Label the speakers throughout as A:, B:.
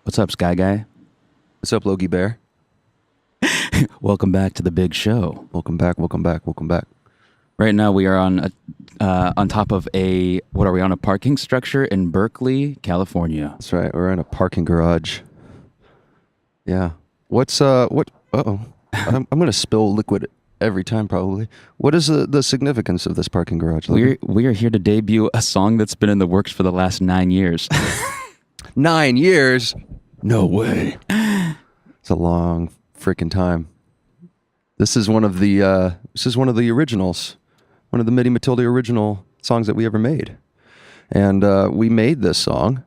A: What's up, Sky Guy?
B: What's up, Logie Bear?
A: Welcome back to the big show.
B: Welcome back.
A: Right now we are on top of what are we on, a parking structure in Berkeley, California.
B: That's right. We're in a parking garage. Yeah. Uh-oh. I'm going to spill liquid every time probably. What is the significance of this parking garage, Logie?
A: We are here to debut a song that's been in the works for the last 9 years.
B: 9 years? No way. It's a long freaking time. This is one of the originals. One of the Matilda original songs that we ever made. And we made this song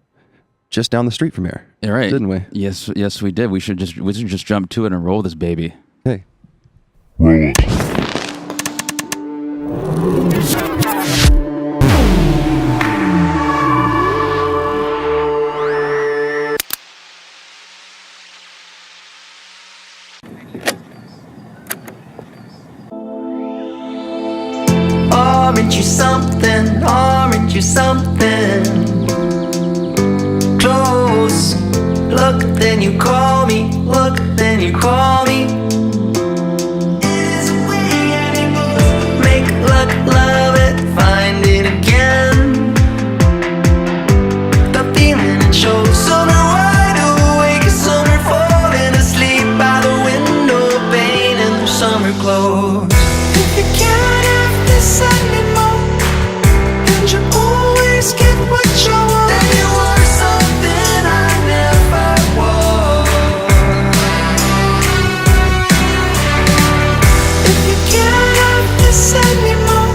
B: just down the street from here.
A: All right.
B: Didn't we?
A: Yes, we did. We should just jump to it and roll this baby.
B: Hey.
C: Roll it.
D: Aren't you something close? Look, then you call me. Look, then you call me. Make luck, love it, find it again. The feeling it shows. Some are wide awake, some are falling asleep by the window pane in their summer clothes. If you can't have this anymore, and you always get what you want, then you are something I never was. If you can't have this anymore,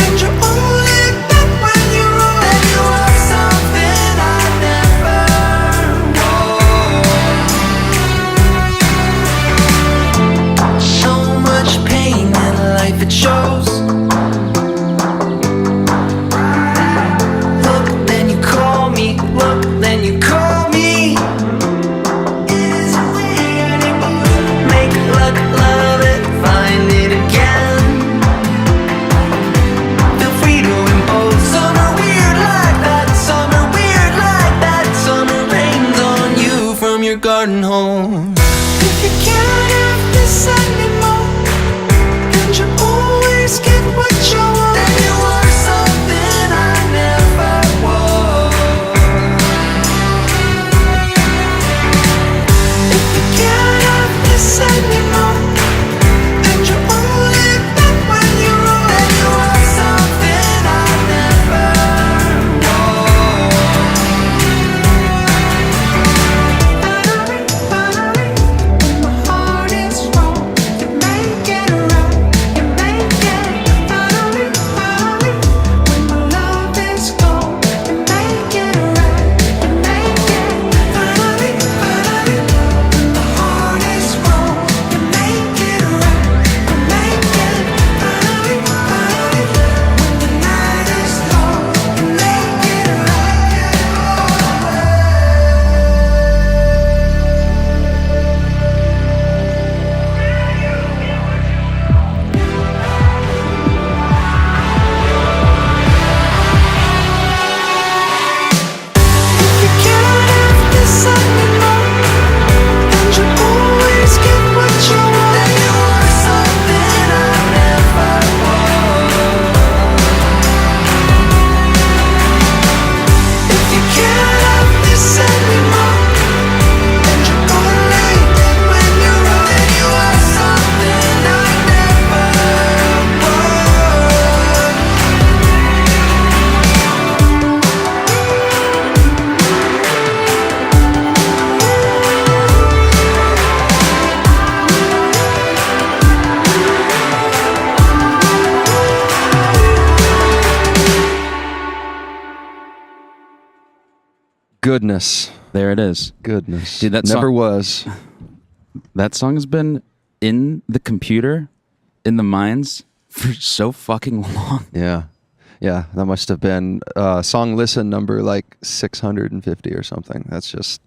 D: and you only get when you roll, then you are something I never was. So much pain in life, it shows. Garden home. If you can't have this anymore, and you always get what you want, then you are something I never was. If you can't have this anymore, and you only get when you roll, then you are something I never
B: Goodness.
A: There it is.
B: Goodness.
A: Dude, that
B: never
A: song-
B: was.
A: That song has been in the computer, in the minds, for so fucking long.
B: Yeah. Yeah, that must have been song listen number like 650 or something. That's just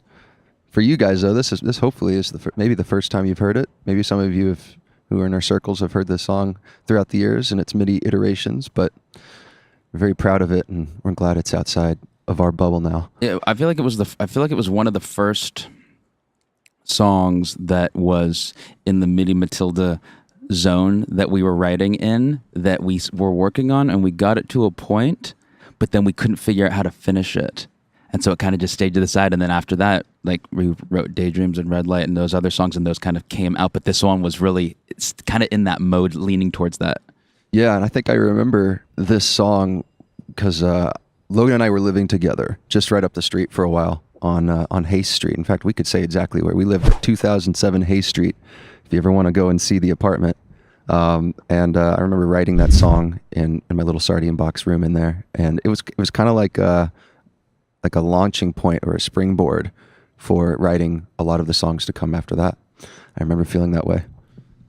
B: for you guys though. This hopefully is maybe the first time you've heard it. Maybe some of you who are in our circles have heard this song throughout the years and its many iterations. But we're very proud of it, and we're glad it's outside of our bubble now.
A: Yeah, I feel like it was one of the first songs that was in the Midi Matilda zone that we were writing in, that we were working on, and we got it to a point, but then we couldn't figure out how to finish it. And so it kind of just stayed to the side. And then after that, like we wrote Daydreams and Red Light and those other songs, and those kind of came out. But this one was really, it's kind of in that mode, leaning towards that.
B: Yeah, and I think I remember this song because Logan and I were living together just right up the street for a while on Hayes Street. In fact, we could say exactly where we lived at 2007 Hayes Street. If you ever want to go and see the apartment. I remember writing that song in my little sardine box room in there, and it was kind of like a launching point or a springboard for writing a lot of the songs to come after that. I remember feeling that way.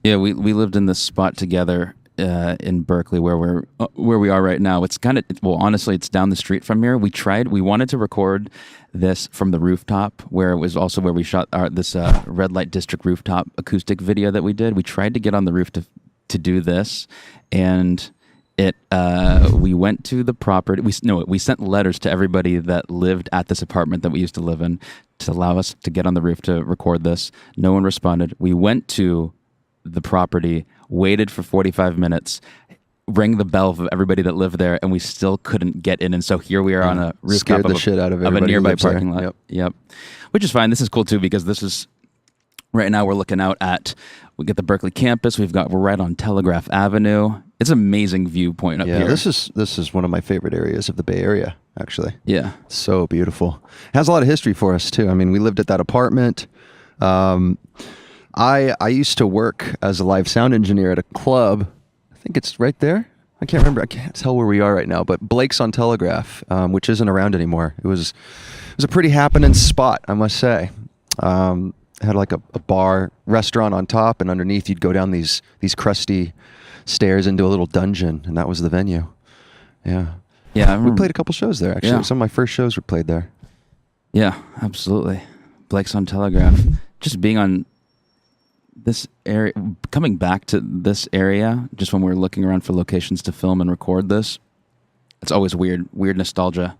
A: Yeah, we lived in this spot together in Berkeley where we are right now. It's honestly, it's down the street from here. We wanted to record this from the rooftop, where it was also where we shot this Red Light District rooftop acoustic video that we did. We tried to get on the roof to do this, and we went to the property. We sent letters to everybody that lived at this apartment that we used to live in to allow us to get on the roof to record this. No one responded. We went to the property, waited for 45 minutes, rang the bell of everybody that lived there, and we still couldn't get in. And so here we are on a rooftop
B: the shit out of
A: a nearby parking
B: there.
A: lot. Yep. Which is fine. This is cool too, because this is right now we're looking out at, we get the Berkeley campus. We're right on Telegraph Avenue. It's an amazing viewpoint up here.
B: This is one of my favorite areas of the Bay Area, actually.
A: Yeah.
B: So beautiful. It has a lot of history for us too. I mean, we lived at that apartment. I used to work as a live sound engineer at a club. I think it's right there. I can't remember. I can't tell where we are right now, but Blake's on Telegraph, which isn't around anymore. It was a pretty happening spot, I must say. It had like a bar restaurant on top, and underneath you'd go down these crusty stairs into a little dungeon, and that was the venue. Yeah.
A: Yeah.
B: We played a couple shows there, actually.
A: Yeah.
B: Some of my first shows were played there.
A: Yeah, absolutely. Blake's on Telegraph. Just being on this area, coming back to this area, just when we were looking around for locations to film and record this, it's always weird nostalgia.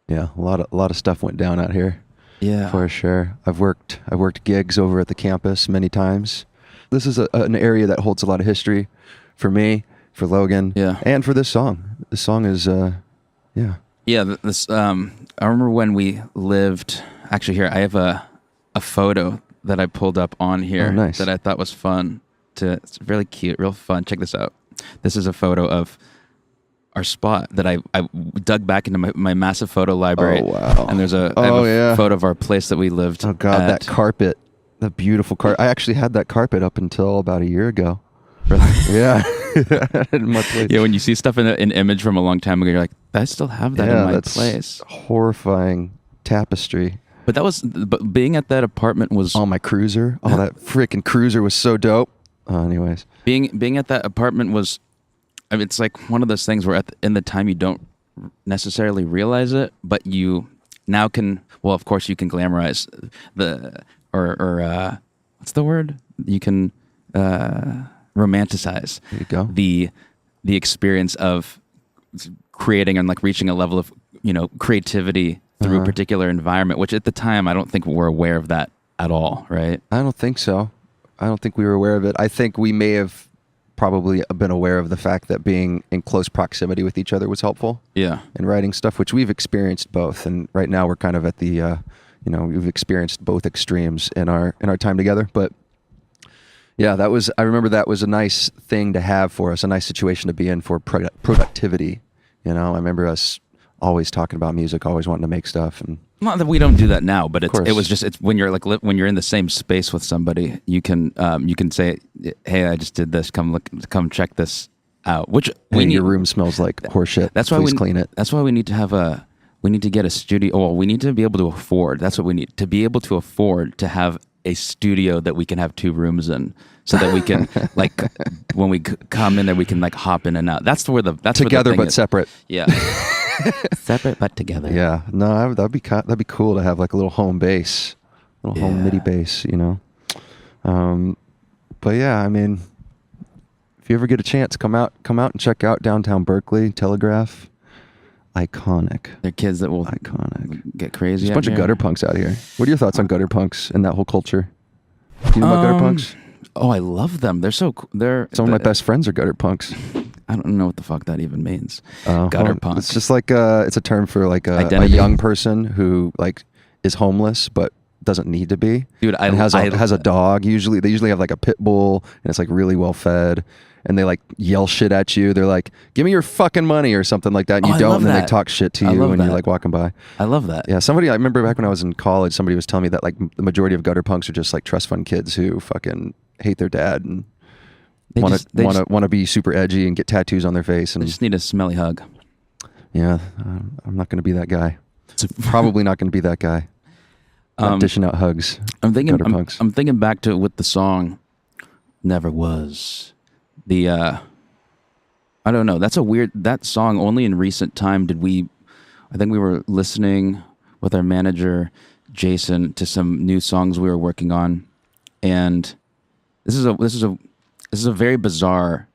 B: Yeah, a lot of stuff went down out here.
A: Yeah,
B: for sure. I've worked gigs over at the campus many times. This is an area that holds a lot of history for me, for Logan, and for this song. This song is, yeah.
A: This I remember when we lived. Actually, here I have a photo that I pulled up on here that I thought was fun. It's really cute, real fun. Check this out. This is a photo of our spot that I dug back into my massive photo library.
B: Oh, wow.
A: And there's I have a photo of our place that we lived.
B: Oh God, that carpet, the beautiful carpet. I actually had that carpet up until about a year ago.
A: Really?
B: Yeah. In my place.
A: Yeah, when you see stuff in an image from a long time ago, you're like, I still have that in my place.
B: Horrifying tapestry.
A: But being at that apartment was...
B: Oh, my cruiser. Oh, that freaking cruiser was so dope. Anyways.
A: Being at that apartment was... I mean, it's like one of those things where in the time you don't necessarily realize it, but you now can... Well, of course, you can glamorize what's the word? You can romanticize
B: there you go.
A: The experience of creating and like reaching a level of, creativity through a particular environment, which at the time I don't think we're aware of that at all, right?
B: I don't think so. I don't think we were aware of it. I think we may have probably been aware of the fact that being in close proximity with each other was helpful.
A: Yeah.
B: In writing stuff, which we've experienced both. And right now we're kind of at the, we've experienced both extremes in our time together. But yeah, I remember that was a nice thing to have for us, a nice situation to be in for productivity. I remember us always talking about music, always wanting to make stuff. And
A: not that we don't do that now, but it's when you're when you're in the same space with somebody, you can say, hey, I just did this, come check this out. Which
B: your room smells like horseshit.
A: That's why we clean it. That's why we need to get a studio. Well, we need to be able to afford. That's what we need to be able to afford to have a studio that we can have 2 rooms in, so that we can like when we come in there, we can like hop in and out. That's together
B: where the
A: but
B: separate.
A: Yeah. Separate but together.
B: Yeah, no, that'd be cool to have like a little home base, home MIDI base, But yeah, I mean, if you ever get a chance, come out and check out downtown Berkeley, Telegraph. Iconic.
A: They're kids that will
B: Iconic.
A: get crazy.
B: There's a bunch of gutter punks out here. What are your thoughts on gutter punks and that whole culture? Do you know about gutter punks?
A: Oh, I love them. They're so they're
B: Some of my best friends are gutter punks.
A: I don't know what the fuck that even means. Gutter punk.
B: It's just like it's a term for like a
A: Identity?
B: young person who like is homeless but doesn't need to be.
A: Dude,
B: and has a dog. They usually have like a pit bull and it's like really well fed. And they like yell shit at you. They're like, "Give me your fucking money" or something like that. And you
A: I
B: don't,
A: love
B: and then
A: that.
B: they talk shit to
A: I
B: you
A: love
B: when
A: that.
B: you're like walking by.
A: I love that.
B: Yeah, I remember back when I was in college, somebody was telling me that like the majority of gutter punks are just like trust fund kids who fucking hate their dad and
A: They
B: want
A: just- they just-
B: to be super edgy and get tattoos on their face.
A: They
B: And
A: just need a smelly hug.
B: yeah, I'm not going to be that guy. Probably not going to be that guy. Not dishing out hugs.
A: I'm thinking.
B: Gutter punks.
A: I'm thinking back to with the song, "Never Was." I don't know. That song. Only in recent time did we. I think we were listening with our manager, Jason, to some new songs we were working on, and this is a very bizarre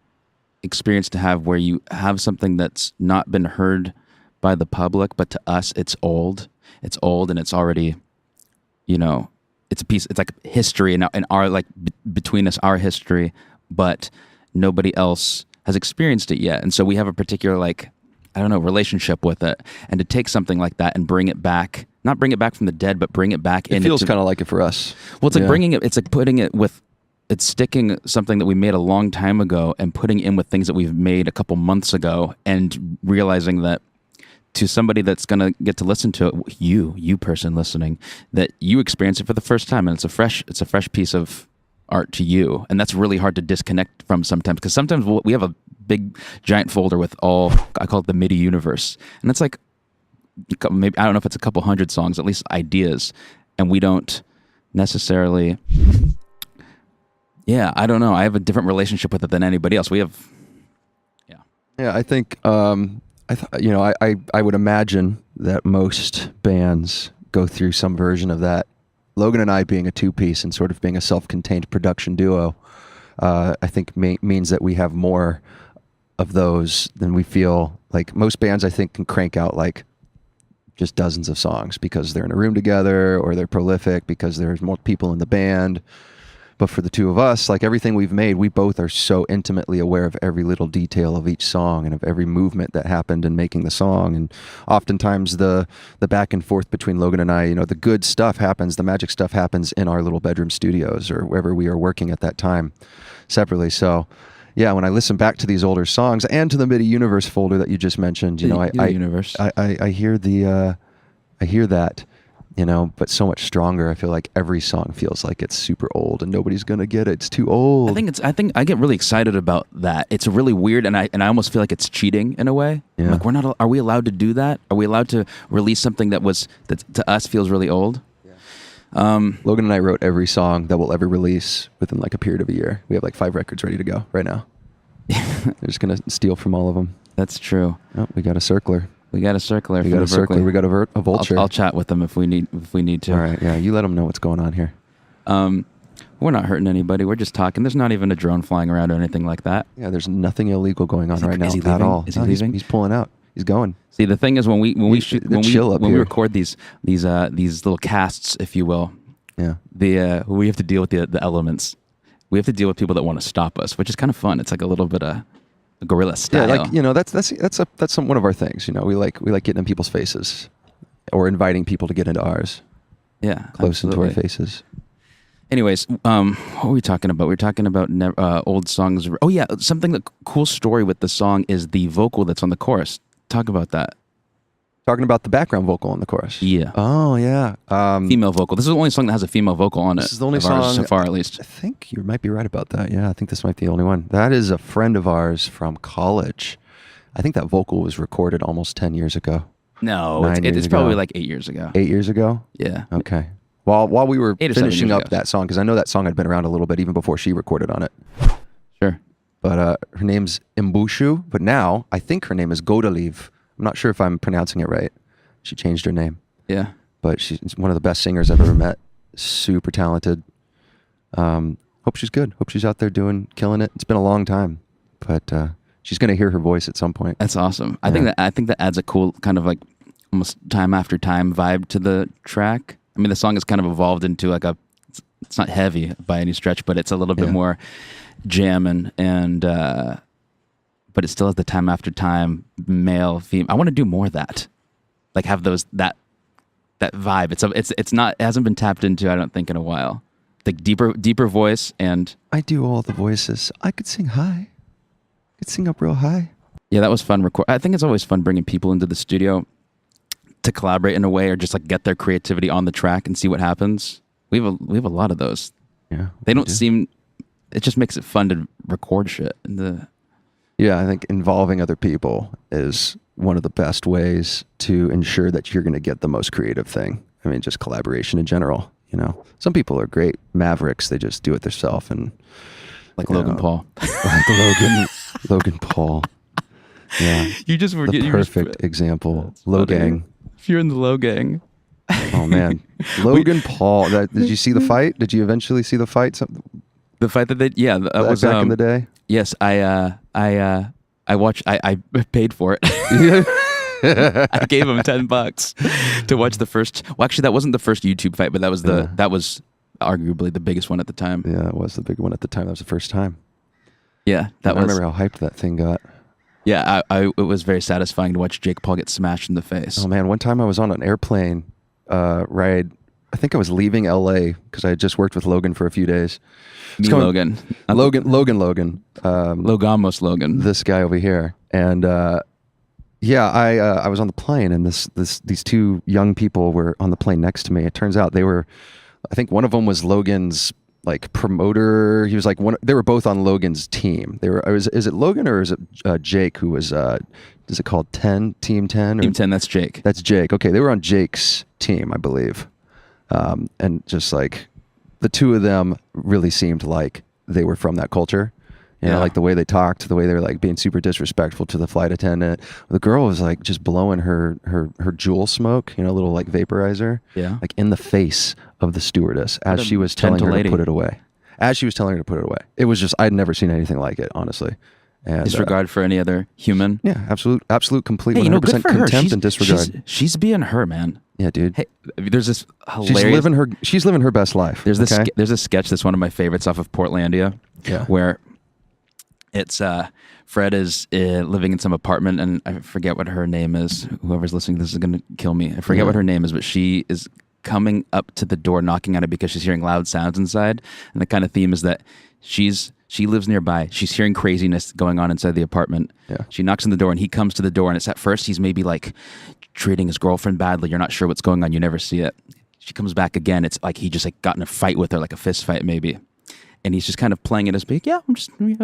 A: experience to have, where you have something that's not been heard by the public, but to us, it's old. It's old, and it's already, it's a piece. It's like history, and our like between us, our history, but nobody else has experienced it yet. And so we have a particular relationship with it. And to take something like that and bring it back, not bring it back from the dead, but bring it back in.
B: It feels kind of like it for us.
A: Well, it's like bringing it. It's like putting it with. It's sticking something that we made a long time ago and putting in with things that we've made a couple months ago, and realizing that to somebody that's going to get to listen to it, you person listening, that you experience it for the first time, and it's a fresh piece of art to you, and that's really hard to disconnect from sometimes, because sometimes we have a big giant folder with all, I call it the Midi universe, and it's like maybe, I don't know if it's a couple hundred songs, at least ideas, and we don't necessarily, I don't know, I have a different relationship with it than anybody else. We have
B: I think I would imagine that most bands go through some version of that. Logan and I being a two-piece and sort of being a self-contained production duo, I think means that we have more of those than we feel. Like most bands, I think, can crank out like just dozens of songs because they're in a room together, or they're prolific because there's more people in the band. But for the two of us, like everything we've made, we both are so intimately aware of every little detail of each song and of every movement that happened in making the song. And oftentimes the back and forth between Logan and I, the good stuff happens, the magic stuff happens in our little bedroom studios or wherever we are working at that time separately. So yeah, when I listen back to these older songs and to the Midi Universe folder that you just mentioned, I hear I hear that. But so much stronger. I feel like every song feels like it's super old and nobody's gonna get it. It's too old.
A: I think I get really excited about that. It's really weird, and I almost feel like it's cheating in a way.
B: Yeah.
A: Like are we allowed to do that? Are we allowed to release something that to us feels really old? Yeah.
B: Logan and I wrote every song that we'll ever release within like a period of a year. We have like 5 records ready to go right now. They're just gonna steal from all of them.
A: That's true.
B: Oh, we got a circler.
A: We got a circler.
B: We got a circler. We got a vulture.
A: I'll chat with them if we need to.
B: All right. Yeah. You let them know what's going on here.
A: We're not hurting anybody. We're just talking. There's not even a drone flying around or anything like that.
B: Yeah. There's nothing illegal going on right now at all.
A: Is he leaving?
B: He's pulling out. He's going.
A: See, the thing is when we record these little casts, if you will.
B: Yeah.
A: We have to deal with the elements. We have to deal with people that want to stop us, which is kind of fun. It's like a little bit of a guerrilla style.
B: Yeah, like that's one of our things. We like getting in people's faces, or inviting people to get into ours.
A: Yeah,
B: close
A: absolutely.
B: into our faces.
A: Anyways, what were we talking about? We were talking about old songs. Oh yeah, cool story with the song is the vocal that's on the chorus. Talk about that.
B: Talking about the background vocal in the chorus.
A: Yeah.
B: Oh yeah.
A: Female vocal. This is the only song that has a female vocal on it.
B: This is the only
A: of ours
B: song
A: so far, at least.
B: I think you might be right about that. Yeah, I think this might be the only one. That is a friend of ours from college. I think that vocal was recorded almost 10 years ago.
A: No, it's probably like 8 years ago.
B: 8 years ago?
A: Yeah.
B: Okay. While we were
A: 8 or 7
B: finishing
A: years
B: up
A: ago.
B: that song, because I know that song had been around a little bit even before she recorded on it.
A: Sure.
B: But her name's Mbushu, but now I think her name is Godaliv. I'm not sure if I'm pronouncing it right. She changed her name.
A: Yeah.
B: But she's one of the best singers I've ever met. Super talented. Hope she's good. Hope she's out there killing it. It's been a long time, but She's going to hear her voice at some point.
A: That's awesome. I think that adds a cool kind of like almost time after time vibe to the track. I mean, the song has kind of evolved into like it's not heavy by any stretch, but it's a little bit more jamming and but it still has the time after time male theme. I want to do more of that. Like have that vibe. It hasn't been tapped into, I don't think, in a while. Like deeper voice and
B: I do all the voices. I could sing high. I could sing up real high.
A: Yeah, that was fun. I think it's always fun bringing people into the studio to collaborate in a way, or just like get their creativity on the track and see what happens. We have a lot of those.
B: Yeah,
A: they don't seem. It just makes it fun to record shit.
B: Yeah, I think involving other people is one of the best ways to ensure that you're going to get the most creative thing. I mean, just collaboration in general. You know, some people are great mavericks. They just do it themselves and.
A: Like Logan Paul.
B: Like Logan Paul. Yeah.
A: You just forget.
B: The perfect example. Low Gang.
A: If you're in the Low Gang.
B: Oh, man. Logan Paul. Did you see the fight? Did you eventually see the fight?
A: The fight that that was
B: back in the day?
A: Yes. I watched. I paid for it. I gave him $10 to watch the first. Well, actually, that wasn't the first YouTube fight, but that was arguably the biggest one at the time.
B: Yeah, that was the big one at the time. That was the first time.
A: Yeah,
B: I remember how hyped that thing got.
A: Yeah, it was very satisfying to watch Jake Paul get smashed in the face.
B: Oh man, one time I was on an airplane ride. I think I was leaving LA because I had just worked with Logan for a few days.
A: Logan. Logamos Logan.
B: This guy over here. And yeah, I was on the plane and these two young people were on the plane next to me. It turns out I think one of them was Logan's like promoter. He was like they were both on Logan's team. Is it Logan or is it Jake who was is it called Team 10?
A: Team 10, that's Jake.
B: That's Jake. Okay, they were on Jake's team, I believe. And just like the two of them really seemed like they were from that culture. You know, like the way they talked, the way they were like being super disrespectful to the flight attendant. The girl was like just blowing her jewel smoke, you know, a little like vaporizer, like in the face of the stewardess as she was telling her to put it away. It was just, I'd never seen anything like it, honestly. And,
A: disregard for any other human.
B: Yeah, absolute, complete 100% contempt and disregard.
A: She's being her, man.
B: Yeah, dude.
A: Hey, there's this hilarious.
B: She's living her best life.
A: There's a sketch that's one of my favorites off of Portlandia, where it's Fred is living in some apartment, and I forget what her name is. Whoever's listening to this is going to kill me. I forget what her name is, but she is coming up to the door, knocking on it because she's hearing loud sounds inside. And the kind of theme is that she lives nearby. She's hearing craziness going on inside the apartment. Yeah. She knocks on the door, and he comes to the door, and it's at first he's maybe like treating his girlfriend badly. You're not sure what's going on. You never see it. She comes back again. It's like he just like got in a fight with her, like a fist fight maybe. And he's just kind of playing it as big. Yeah,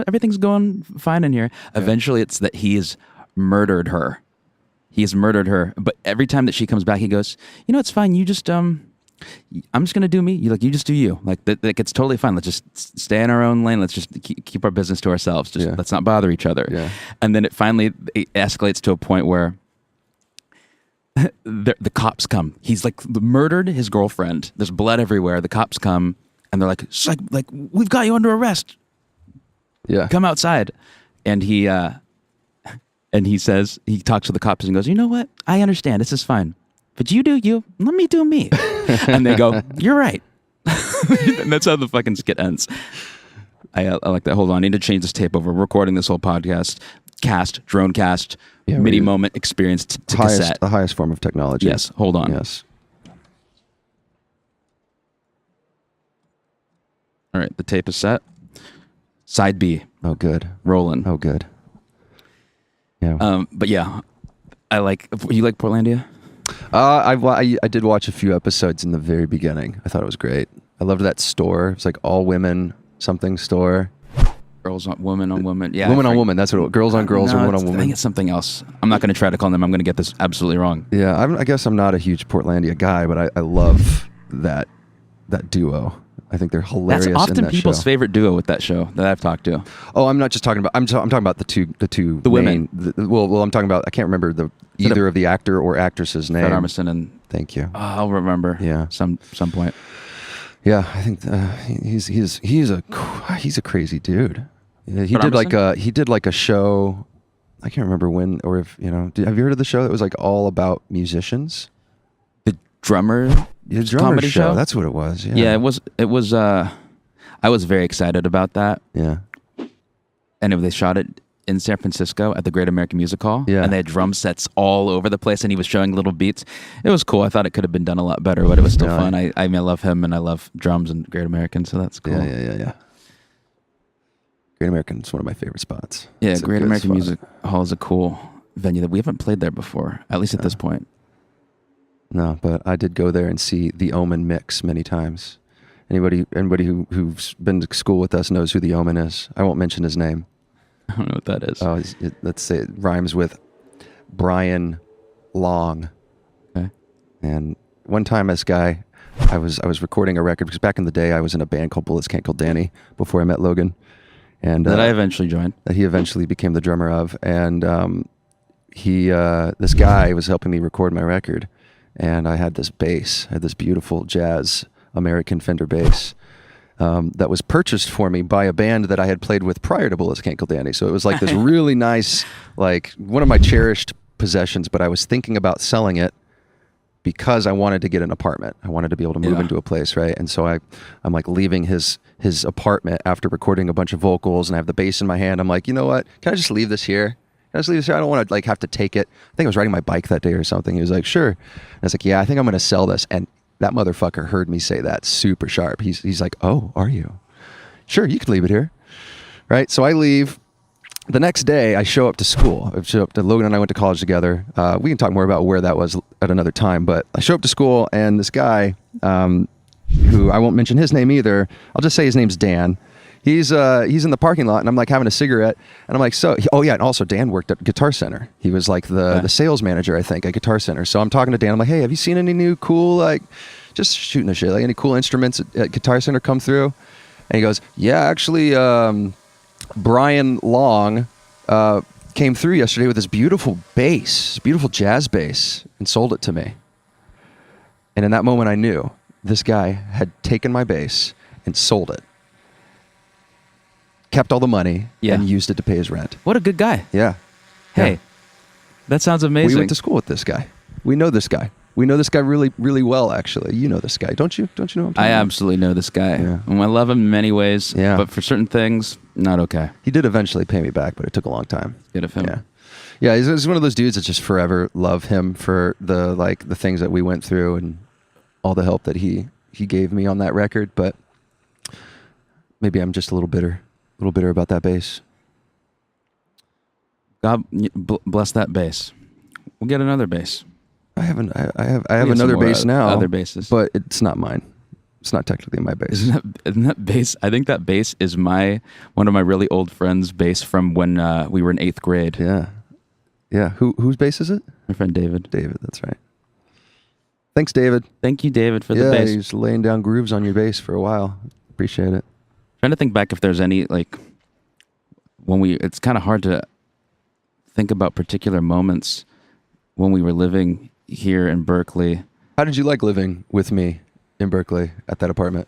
A: everything's going fine in here. Yeah. Eventually, it's that he has murdered her. He has murdered her. But every time that she comes back, he goes, "You know, it's fine. You just, I'm just gonna do me. You just do you. Like that. It's totally fine. Let's just stay in our own lane. Let's just keep our business to ourselves. Let's not bother each other." Yeah. And then it escalates to a point where the cops come. He's like murdered his girlfriend. There's blood everywhere. The cops come. And they're like, we've got you under arrest. Yeah. Come outside. And he says, he talks to the cops and goes, "You know what? I understand. This is fine. But you do you. Let me do me." And they go, "You're right." And that's how the fucking skit ends. I like that. Hold on. I need to change this tape over. We're recording this whole podcast. Drone cast, Midi Moment experience to cassette.
B: The highest form of technology.
A: Yes. Hold on.
B: Yes.
A: All right, the tape is set. Side B.
B: Oh, good.
A: Rolling.
B: Oh, good. Yeah.
A: But yeah, you like Portlandia?
B: I did watch a few episodes in the very beginning. I thought it was great. I loved that store. It's like all women something store.
A: Girls on women on women. Yeah.
B: Women on women. That's what it was. Girls on girls, women on women.
A: I think it's something else. I'm not going to try to call them. I'm going to get this absolutely wrong.
B: Yeah, I guess I'm not a huge Portlandia guy, but I love that duo. I think they're hilarious.
A: That's often
B: in that
A: people's
B: show.
A: favorite duo with that show that I've talked to.
B: Oh, I'm not just talking about. I'm talking about the two. The
A: women.
B: Well, I'm talking about. I can't remember either of the actor or actress's name.
A: Fred Armisen and.
B: Thank you.
A: I'll remember.
B: Yeah.
A: Some point.
B: Yeah, I think he's a crazy dude. He did like a show I can't remember when or if, have you heard of the show that was like all about musicians?
A: The drummer
B: Drummer
A: comedy show?
B: That's what it was. Yeah.
A: Yeah, it was I was very excited about that.
B: Yeah.
A: And they shot it in San Francisco at the Great American Music Hall.
B: Yeah.
A: And they had drum sets all over the place, and he was showing little beats. It was cool. I thought it could have been done a lot better, but it was still fun. I mean, I love him, and I love drums and Great American, so that's cool.
B: Yeah. Great American is one of my favorite spots.
A: Yeah,
B: It's a
A: Great
B: good
A: American
B: spot.
A: Music Hall is a cool venue that we haven't played there before, at least at this point.
B: No, but I did go there and see the Omen mix many times. Anybody who's been to school with us knows who the Omen is. I won't mention his name.
A: I don't know what that is.
B: Oh, let's say it rhymes with Brian Long.
A: Okay.
B: And one time, this guy, I was recording a record because back in the day I was in a band called Bullets Can't Kill Danny before I met Logan, and
A: That I eventually joined.
B: that he eventually became the drummer of. And this guy was helping me record my record, and I had this bass, I had this beautiful jazz American Fender bass. That was purchased for me by a band that I had played with prior to Bullets Can't Kill Danny. So it was like this really nice, like one of my cherished possessions, but I was thinking about selling it because I wanted to get an apartment. I wanted to be able to move into a place, right? And so I'm like leaving his apartment after recording a bunch of vocals, and I have the bass in my hand. I'm like, you know what? Can I just leave this here? Can I just leave this here? I don't want to like have to take it. I think I was riding my bike that day or something. He was like, sure. And I was like, yeah, I think I'm going to sell this. And that motherfucker heard me say that super sharp. He's like, oh, are you? Sure, you can leave it here. Right? So I leave. The next day, I show up to school. Logan and I went to college together. We can talk more about where that was at another time. But I show up to school, and this guy, who I won't mention his name either, I'll just say his name's Dan. He's in the parking lot, and I'm like having a cigarette, and I'm like, and also Dan worked at Guitar Center. He was like the sales manager, I think, at Guitar Center. So I'm talking to Dan. I'm like, hey, have you seen any new cool, like, just shooting the shit, like any cool instruments at Guitar Center come through? And he goes, yeah, actually, Brian Long came through yesterday with this beautiful bass, beautiful jazz bass, and sold it to me. And in that moment, I knew this guy had taken my bass and sold it. Kept all the money and used it to pay his rent.
A: What a good guy.
B: Yeah.
A: Hey,
B: Yeah.
A: that sounds amazing.
B: We went to school with this guy. We know this guy. We know this guy really, really well, actually. You know this guy, don't you? Don't you know him?
A: I absolutely know this guy.
B: Yeah.
A: And I love him in many ways,
B: Yeah.
A: but for certain things, not okay.
B: He did eventually pay me back, but it took a long time.
A: Good of him.
B: Yeah. Yeah, he's one of those dudes that just forever love him for the things that we went through and all the help that he gave me on that record, but maybe I'm just a little bitter about that bass.
A: God bless that bass. We'll get another bass.
B: I have
A: We'll get
B: another
A: some more
B: bass now.
A: Other basses.
B: But it's not mine. It's not technically my bass.
A: Isn't that bass? I think that bass is one of my really old friends' bass from when we were in 8th grade.
B: Yeah. Yeah. Whose bass is it?
A: My friend David.
B: David, that's right. Thanks, David.
A: Thank you, David, for the bass.
B: Yeah, he's laying down grooves on your bass for a while. Appreciate it.
A: Trying to think back if there's any, like, it's kind of hard to think about particular moments when we were living here in Berkeley.
B: How did you like living with me in Berkeley at that apartment?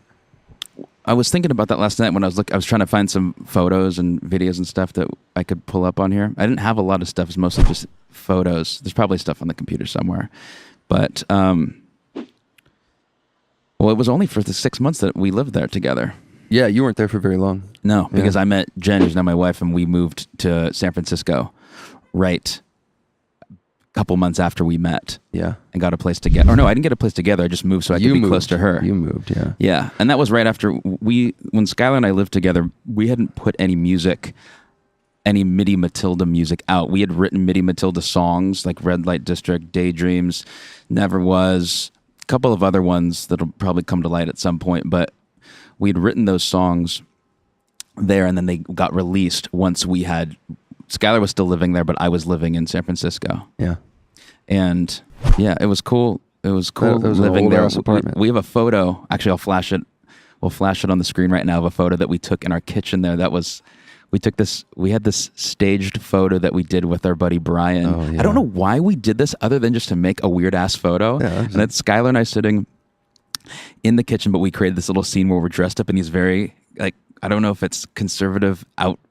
A: I was thinking about that last night when I was trying to find some photos and videos and stuff that I could pull up on here. I didn't have a lot of stuff. It's mostly just photos. There's probably stuff on the computer somewhere. But, it was only for the 6 months that we lived there together.
B: Yeah, you weren't there for very long.
A: No, because I met Jen, who's now my wife, and we moved to San Francisco right a couple months after we met.
B: Yeah.
A: And got a place together. Or no, I didn't get a place together. I just moved so I could be close to her.
B: You moved, yeah.
A: Yeah, and that was right after when Skylar and I lived together, we hadn't put any Midi Matilda music out. We had written Midi Matilda songs like Red Light District, Daydreams, Never Was, a couple of other ones that'll probably come to light at some point, but we had written those songs there, and then they got released once Skylar was still living there, but I was living in San Francisco.
B: Yeah.
A: And yeah, it was cool. It was cool
B: That was an
A: living there.
B: old-ass apartment.
A: We have a photo. Actually, I'll flash it. We'll flash it on the screen right now of a photo that we took in our kitchen there. We had this staged photo that we did with our buddy Brian.
B: Oh, yeah.
A: I don't know why we did this other than just to make a weird ass photo.
B: Yeah,
A: and it's Skylar and I sitting in the kitchen, but we created this little scene where we're dressed up in these very, like, I don't know if it's conservative outfits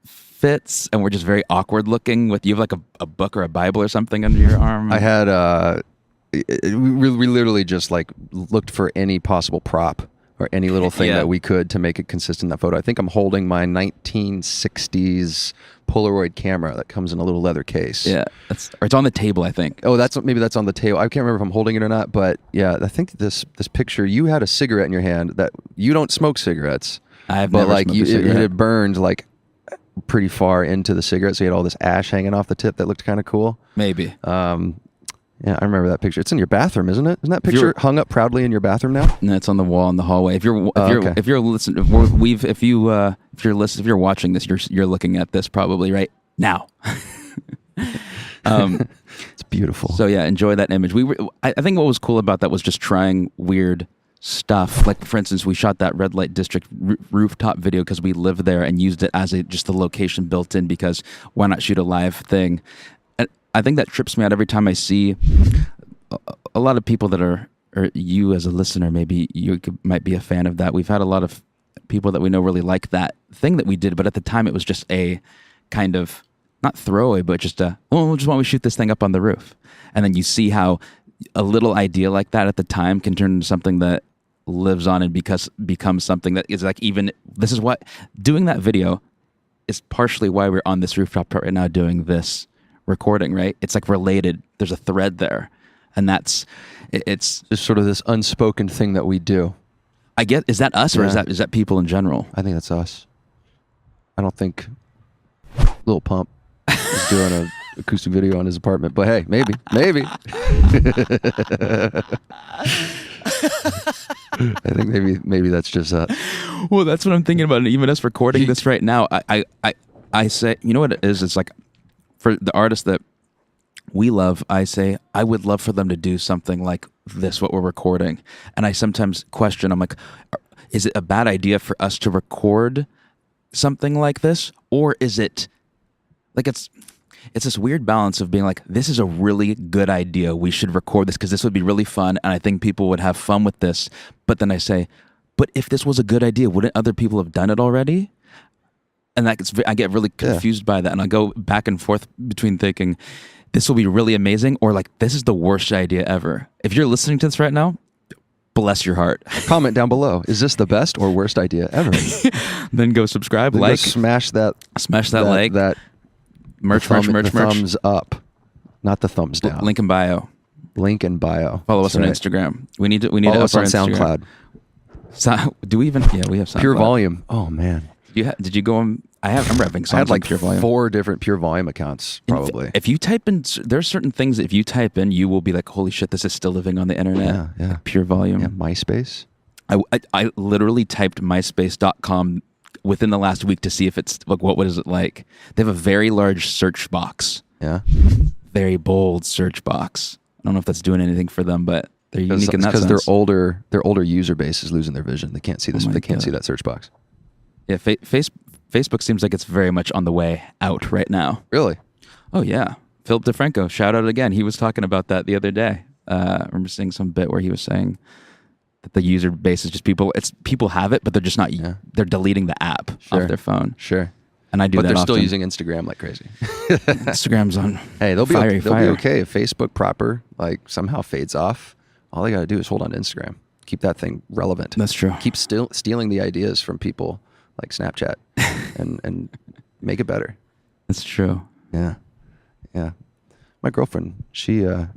A: fits, and we're just very awkward looking. With you have like a book or a Bible or something under your arm.
B: I had we literally just like looked for any possible prop or any little thing that we could to make it consistent in that photo. I think I'm holding my 1960s Polaroid camera that comes in a little leather case.
A: Yeah, or it's on the table, I think.
B: Oh, maybe that's on the table. I can't remember if I'm holding it or not, but yeah, I think this picture, you had a cigarette in your hand. That you don't smoke cigarettes.
A: I've
B: but
A: never
B: like
A: smoked a cigarette.
B: it had burned like pretty far into the cigarette, so you had all this ash hanging off the tip that looked kind of cool.
A: Maybe.
B: Yeah, I remember that picture. It's in your bathroom, isn't it? Isn't that picture hung up proudly in your bathroom now?
A: No, it's on the wall in the hallway. If you're listening, if you're watching this, you're looking at this probably right now.
B: It's beautiful.
A: So yeah, enjoy that image. I think what was cool about that was just trying weird stuff. Like for instance, we shot that red light district rooftop video because we lived there and used it as just the location built in, because why not shoot a live thing? I think that trips me out every time I see a lot of people that or you as a listener, maybe might be a fan of that. We've had a lot of people that we know really like that thing that we did, but at the time it was just a kind of, not throwaway, but just just why don't we shoot this thing up on the roof? And then you see how a little idea like that at the time can turn into something that lives on and becomes something that is like, even, this is what, doing that video is partially why we're on this rooftop right now doing this recording, right? It's like related. There's a thread there, and it's
B: just sort of this unspoken thing that we do.
A: I get, is that us or is that people in general?
B: I think that's us. I don't think Lil Pump is doing an acoustic video on his apartment, but hey, maybe. I think maybe that's just us.
A: Well, that's what I'm thinking about. And even us recording this right now, I say, you know what it is? It's like, for the artists that we love, I say, I would love for them to do something like this, what we're recording. And I sometimes question, I'm like, is it a bad idea for us to record something like this? Or is it, like, it's this weird balance of being like, this is a really good idea. We should record this because this would be really fun. And I think people would have fun with this. But then I say, but if this was a good idea, wouldn't other people have done it already? And I get really confused by that, and I go back and forth between thinking this will be really amazing or like this is the worst idea ever. If you're listening to this right now, bless your heart.
B: Comment down below. Is this the best or worst idea ever?
A: Then go subscribe,
B: then smash that
A: like,
B: that
A: merch.
B: Thumbs up, not the thumbs down.
A: Link in bio.
B: Follow
A: us on Instagram. We need to
B: follow
A: up
B: us on
A: Instagram.
B: SoundCloud.
A: Do we even? Yeah, we have SoundCloud.
B: Pure Volume. Oh man.
A: Did you go on? I remember having songs.
B: I had like
A: Pure Volume.
B: 4 different Pure Volume accounts, probably.
A: If you type in, there's certain things that if you type in, you will be like, holy shit, this is still living on the internet.
B: Yeah.
A: Like Pure Volume.
B: Yeah, MySpace.
A: I literally typed myspace.com within the last week to see if it's like, what is it like? They have a very large search box.
B: Yeah.
A: Very bold search box. I don't know if that's doing anything for them, but they're unique in that sense.
B: Because their older user base is losing their vision. They can't see this. They can't see that search box.
A: Yeah, Facebook seems like it's very much on the way out right now.
B: Really?
A: Oh yeah, Philip DeFranco, shout out again. He was talking about that the other day. I remember seeing some bit where he was saying that the user base is just people have it, but they're just not. Yeah. They're deleting the app off their phone.
B: Sure.
A: And I do that.
B: But they're
A: often.
B: still using Instagram like crazy.
A: Instagram's on.
B: Hey, they'll be okay if Facebook proper like somehow fades off. All they got to do is hold on to Instagram. Keep that thing relevant.
A: That's true.
B: Keep stealing the ideas from people like Snapchat and make it better.
A: That's true.
B: Yeah. My girlfriend, she well,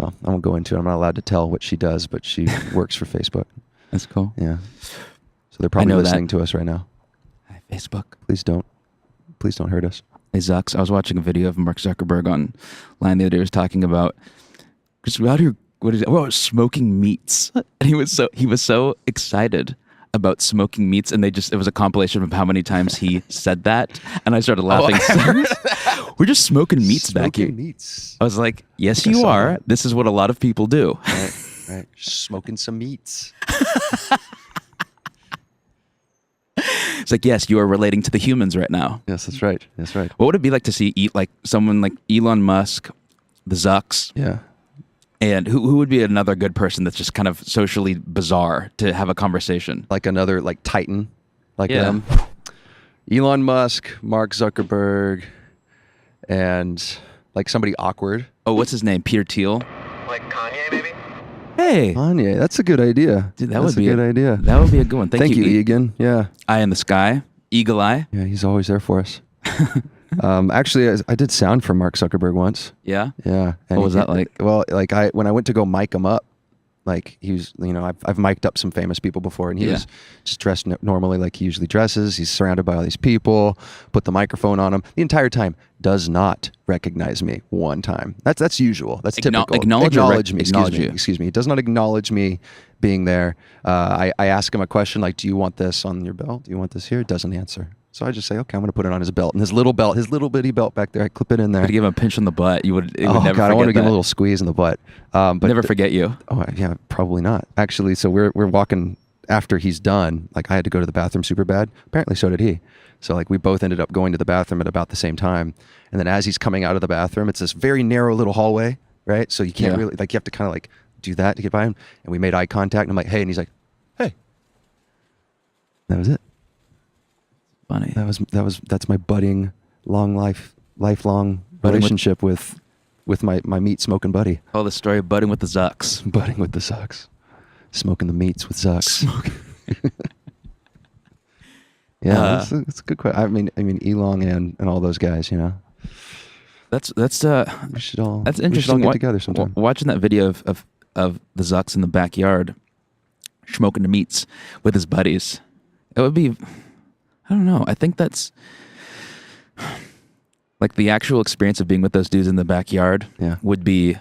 B: I won't go into it. I'm not allowed to tell what she does, but she works for Facebook.
A: That's cool.
B: Yeah. So they're probably listening to us right now.
A: Hi, Facebook.
B: Please don't hurt us.
A: Hey, Zucks. I was watching a video of Mark Zuckerberg online the other day. He was talking about just out here. What is it? Oh, smoking meats. And he was so excited about smoking meats, and it was a compilation of how many times he said that, and I started laughing. We're just smoking meats back here.
B: Meats.
A: I was like, yes, you are. That. This is what a lot of people do.
B: Right. Smoking some meats.
A: It's like, yes, you are relating to the humans right now.
B: Yes, that's right.
A: What would it be like to see someone like Elon Musk, the Zucks?
B: Yeah.
A: And who would be another good person that's just kind of socially bizarre to have a conversation?
B: Like another, like Titan, like them. Elon Musk, Mark Zuckerberg, and like somebody awkward.
A: Oh, what's his name? Peter Thiel.
E: Like Kanye, maybe?
A: Hey,
B: Kanye, that's a good idea.
A: dude,
B: That's a good idea.
A: That would be a good one. Thank you,
B: Egan. Yeah.
A: Eye in the sky, eagle eye.
B: Yeah, he's always there for us. Actually, I did sound for Mark Zuckerberg once.
A: Yeah.
B: Yeah. And
A: What was that like?
B: Well, like when I went to go mic him up, like he was, I've mic'd up some famous people before, and he was just dressed normally like he usually dresses. He's surrounded by all these people. Put the microphone on him the entire time. Does not recognize me one time. That's usual. That's typical.
A: Acknowledge
B: me.
A: you.
B: Excuse me. He does not acknowledge me being there. I ask him a question like, "Do you want this on your belt? Do you want this here?" Doesn't answer. So I just say, "Okay, I'm going to put it on his belt." And his little bitty belt back there. I clip it in there.
A: Could give him a pinch on the butt. It would
B: Oh
A: never
B: God, I want to
A: forget
B: give him
A: that.
B: a little squeeze in the butt. But
A: Never forget you.
B: Oh yeah, probably not. Actually, so we're walking after he's done. Like I had to go to the bathroom super bad. Apparently, so did he. So like we both ended up going to the bathroom at about the same time. And then as he's coming out of the bathroom, it's this very narrow little hallway, right? So you can't really like you have to kind of like do that to get by him. And we made eye contact, and I'm like, "Hey," and he's like, "Hey." That was it.
A: Funny.
B: That's my budding, lifelong
A: Budding
B: relationship with my meat smoking buddy.
A: Oh, the story of budding with the Zucks.
B: Budding with the Zucks. Smoking the meats with Zucks. Yeah, that's a good question. I mean, Elon and all those guys.
A: That's
B: We should all.
A: that's
B: We should all
A: interesting.
B: get together sometime.
A: Watching that video of the Zucks in the backyard, smoking the meats with his buddies, it would be. I don't know. I think that's like the actual experience of being with those dudes in the backyard.
B: Yeah.
A: Would be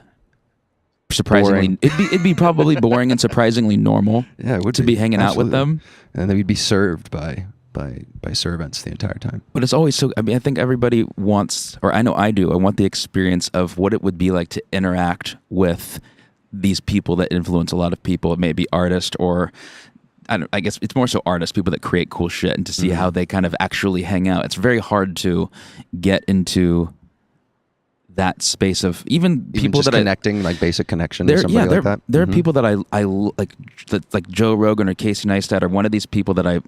A: surprisingly.
B: Boring.
A: It'd be probably boring and surprisingly normal.
B: Yeah, it would
A: to be hanging out with
B: Absolutely.
A: them.
B: And then we'd be served by servants the entire time.
A: But it's always so. I mean, I think everybody wants, or I know I do. I want the experience of what it would be like to interact with these people that influence a lot of people. It may be artists, or I guess it's more so artists, people that create cool shit, and to see how they kind of actually hang out. It's very hard to get into that space of even people
B: just
A: that
B: connecting, like basic connection to somebody like that.
A: There are people that I like Joe Rogan or Casey Neistat are one of these people that I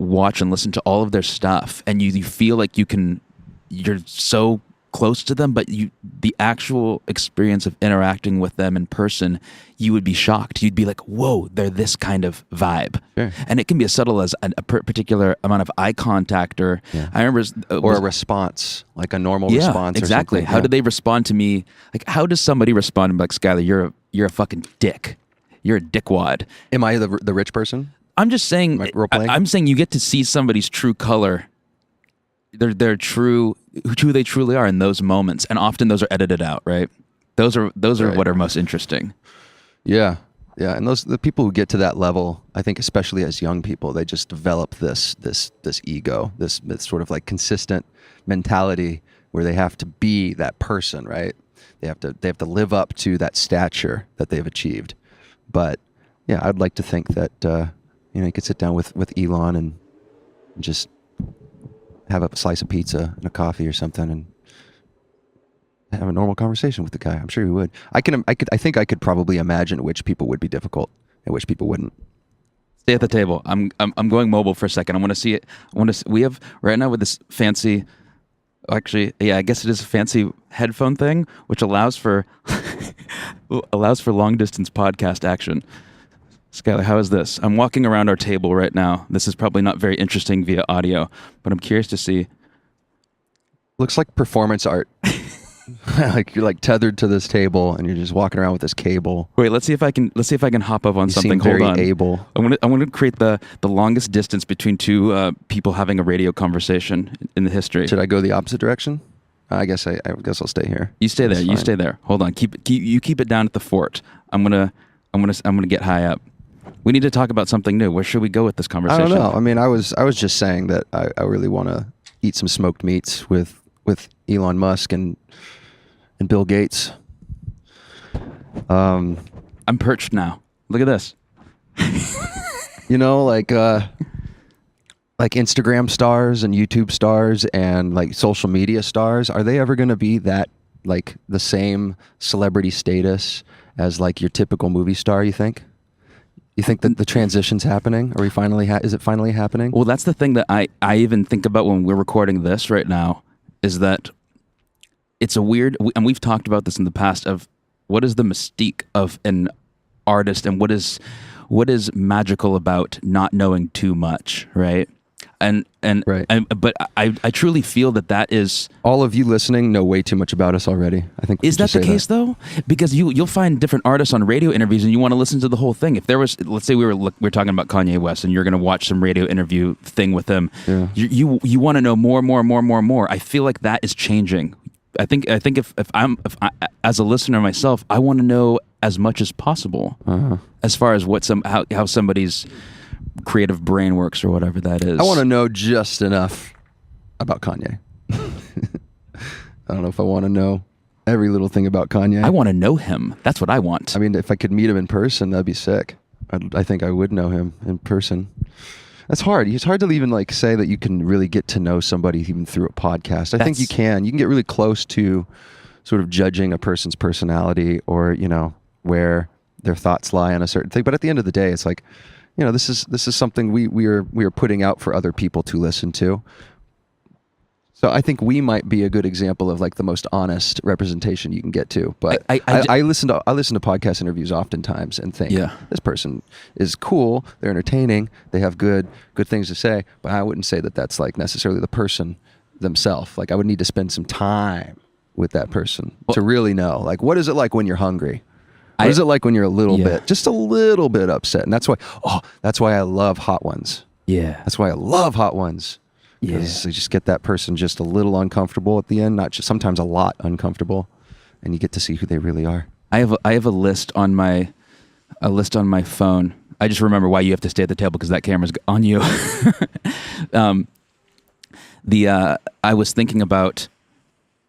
A: watch and listen to all of their stuff, and you feel like you're so close to them, but the actual experience of interacting with them in person, you would be shocked. You'd be like, whoa, they're this kind of vibe.
B: Sure.
A: And it can be as subtle as a particular amount of eye contact, or I remember
B: or a response, like a normal response.
A: Exactly.
B: Or something.
A: How did they respond to me? Like, how does somebody respond to me like, Skylar, you're a fucking dick. You're a dickwad.
B: Am I the rich person?
A: I'm just saying.
B: Role-playing?
A: I'm saying you get to see somebody's true color. They're true, who they truly are in those moments, and often those are edited out, right? Those are
B: Right.
A: what are most interesting.
B: Yeah, and the people who get to that level, I think, especially as young people, they just develop this ego, this sort of like consistent mentality where they have to be that person, right? They have to live up to that stature that they've achieved. But yeah, I'd like to think that you could sit down with Elon and just have a slice of pizza and a coffee or something and have a normal conversation with the guy. I'm sure he would. I think I could probably imagine which people would be difficult and which people wouldn't.
A: Stay at the table. I'm going mobile for a second. I want to see it. We have right now with this fancy, actually, yeah, I guess it is a fancy headphone thing, which allows for long distance podcast action. Skylar, how is this? I'm walking around our table right now. This is probably not very interesting via audio, but I'm curious to see.
B: Looks like performance art. Like you're like tethered to this table and you're just walking around with this cable.
A: Wait, let's see if I can hop up on
B: You
A: something.
B: seem very
A: Hold on.
B: able.
A: I want to create the longest distance between two people having a radio conversation in the history.
B: Should I go the opposite direction? I guess I'll stay here.
A: You stay there.
B: That's
A: You
B: fine.
A: stay there. Hold on. Keep it down at the fort. I'm gonna get high up. We need to talk about something new. Where should we go with this
B: I
A: conversation?
B: don't know. I mean, I was just saying that I really want to eat some smoked meats with Elon Musk and Bill Gates.
A: I'm perched now. Look at this.
B: Like Instagram stars and YouTube stars and like social media stars, are they ever going to be that like the same celebrity status as like your typical movie star, you think? You think that the transition's happening? Are we finally? Is it finally happening?
A: Well, that's the thing that I even think about when we're recording this right now, is that it's a weird, and we've talked about this in the past, of what is the mystique of an artist and what is magical about not knowing too much, right?
B: Right.
A: But I truly feel that is...
B: All of you listening know way too much about us already. I think.
A: Is that the case though? Because you'll find different artists on radio interviews and you want to listen to the whole thing. If there was, let's say we're talking about Kanye West and you're going to watch some radio interview thing with him,
B: Yeah.
A: you want to know more. I feel like that is changing. I think if I as a listener myself, I want to know as much as possible as far as how somebody's creative brain works or whatever that is.
B: I want to know just enough about Kanye. I don't know if I want to know every little thing about Kanye.
A: I want to know him. That's what I want.
B: I mean, if I could meet him in person, that'd be sick. I think I would know him in person. That's hard. It's hard to even like say that you can really get to know somebody even through a podcast. I think you can. You can get really close to sort of judging a person's personality or, you know, where their thoughts lie on a certain thing. But at the end of the day, it's like, you know, this is something we are putting out for other people to listen to. So I think we might be a good example of like the most honest representation you can get to. But I listen to podcast interviews oftentimes and think, this person is cool, they're entertaining, they have good things to say. But I wouldn't say that that's like necessarily the person themselves. Like I would need to spend some time with that person to really know. Like, what is it like when you're hungry? What is it like when you're just a little bit upset? And that's why I love Hot Ones.
A: Yeah.
B: That's why I love Hot Ones. Because you just get that person just a little uncomfortable at the end, not just sometimes a lot uncomfortable, and you get to see who they really are. I
A: have a list on my phone. I just remember why you have to stay at the table because that camera's on you. I was thinking about,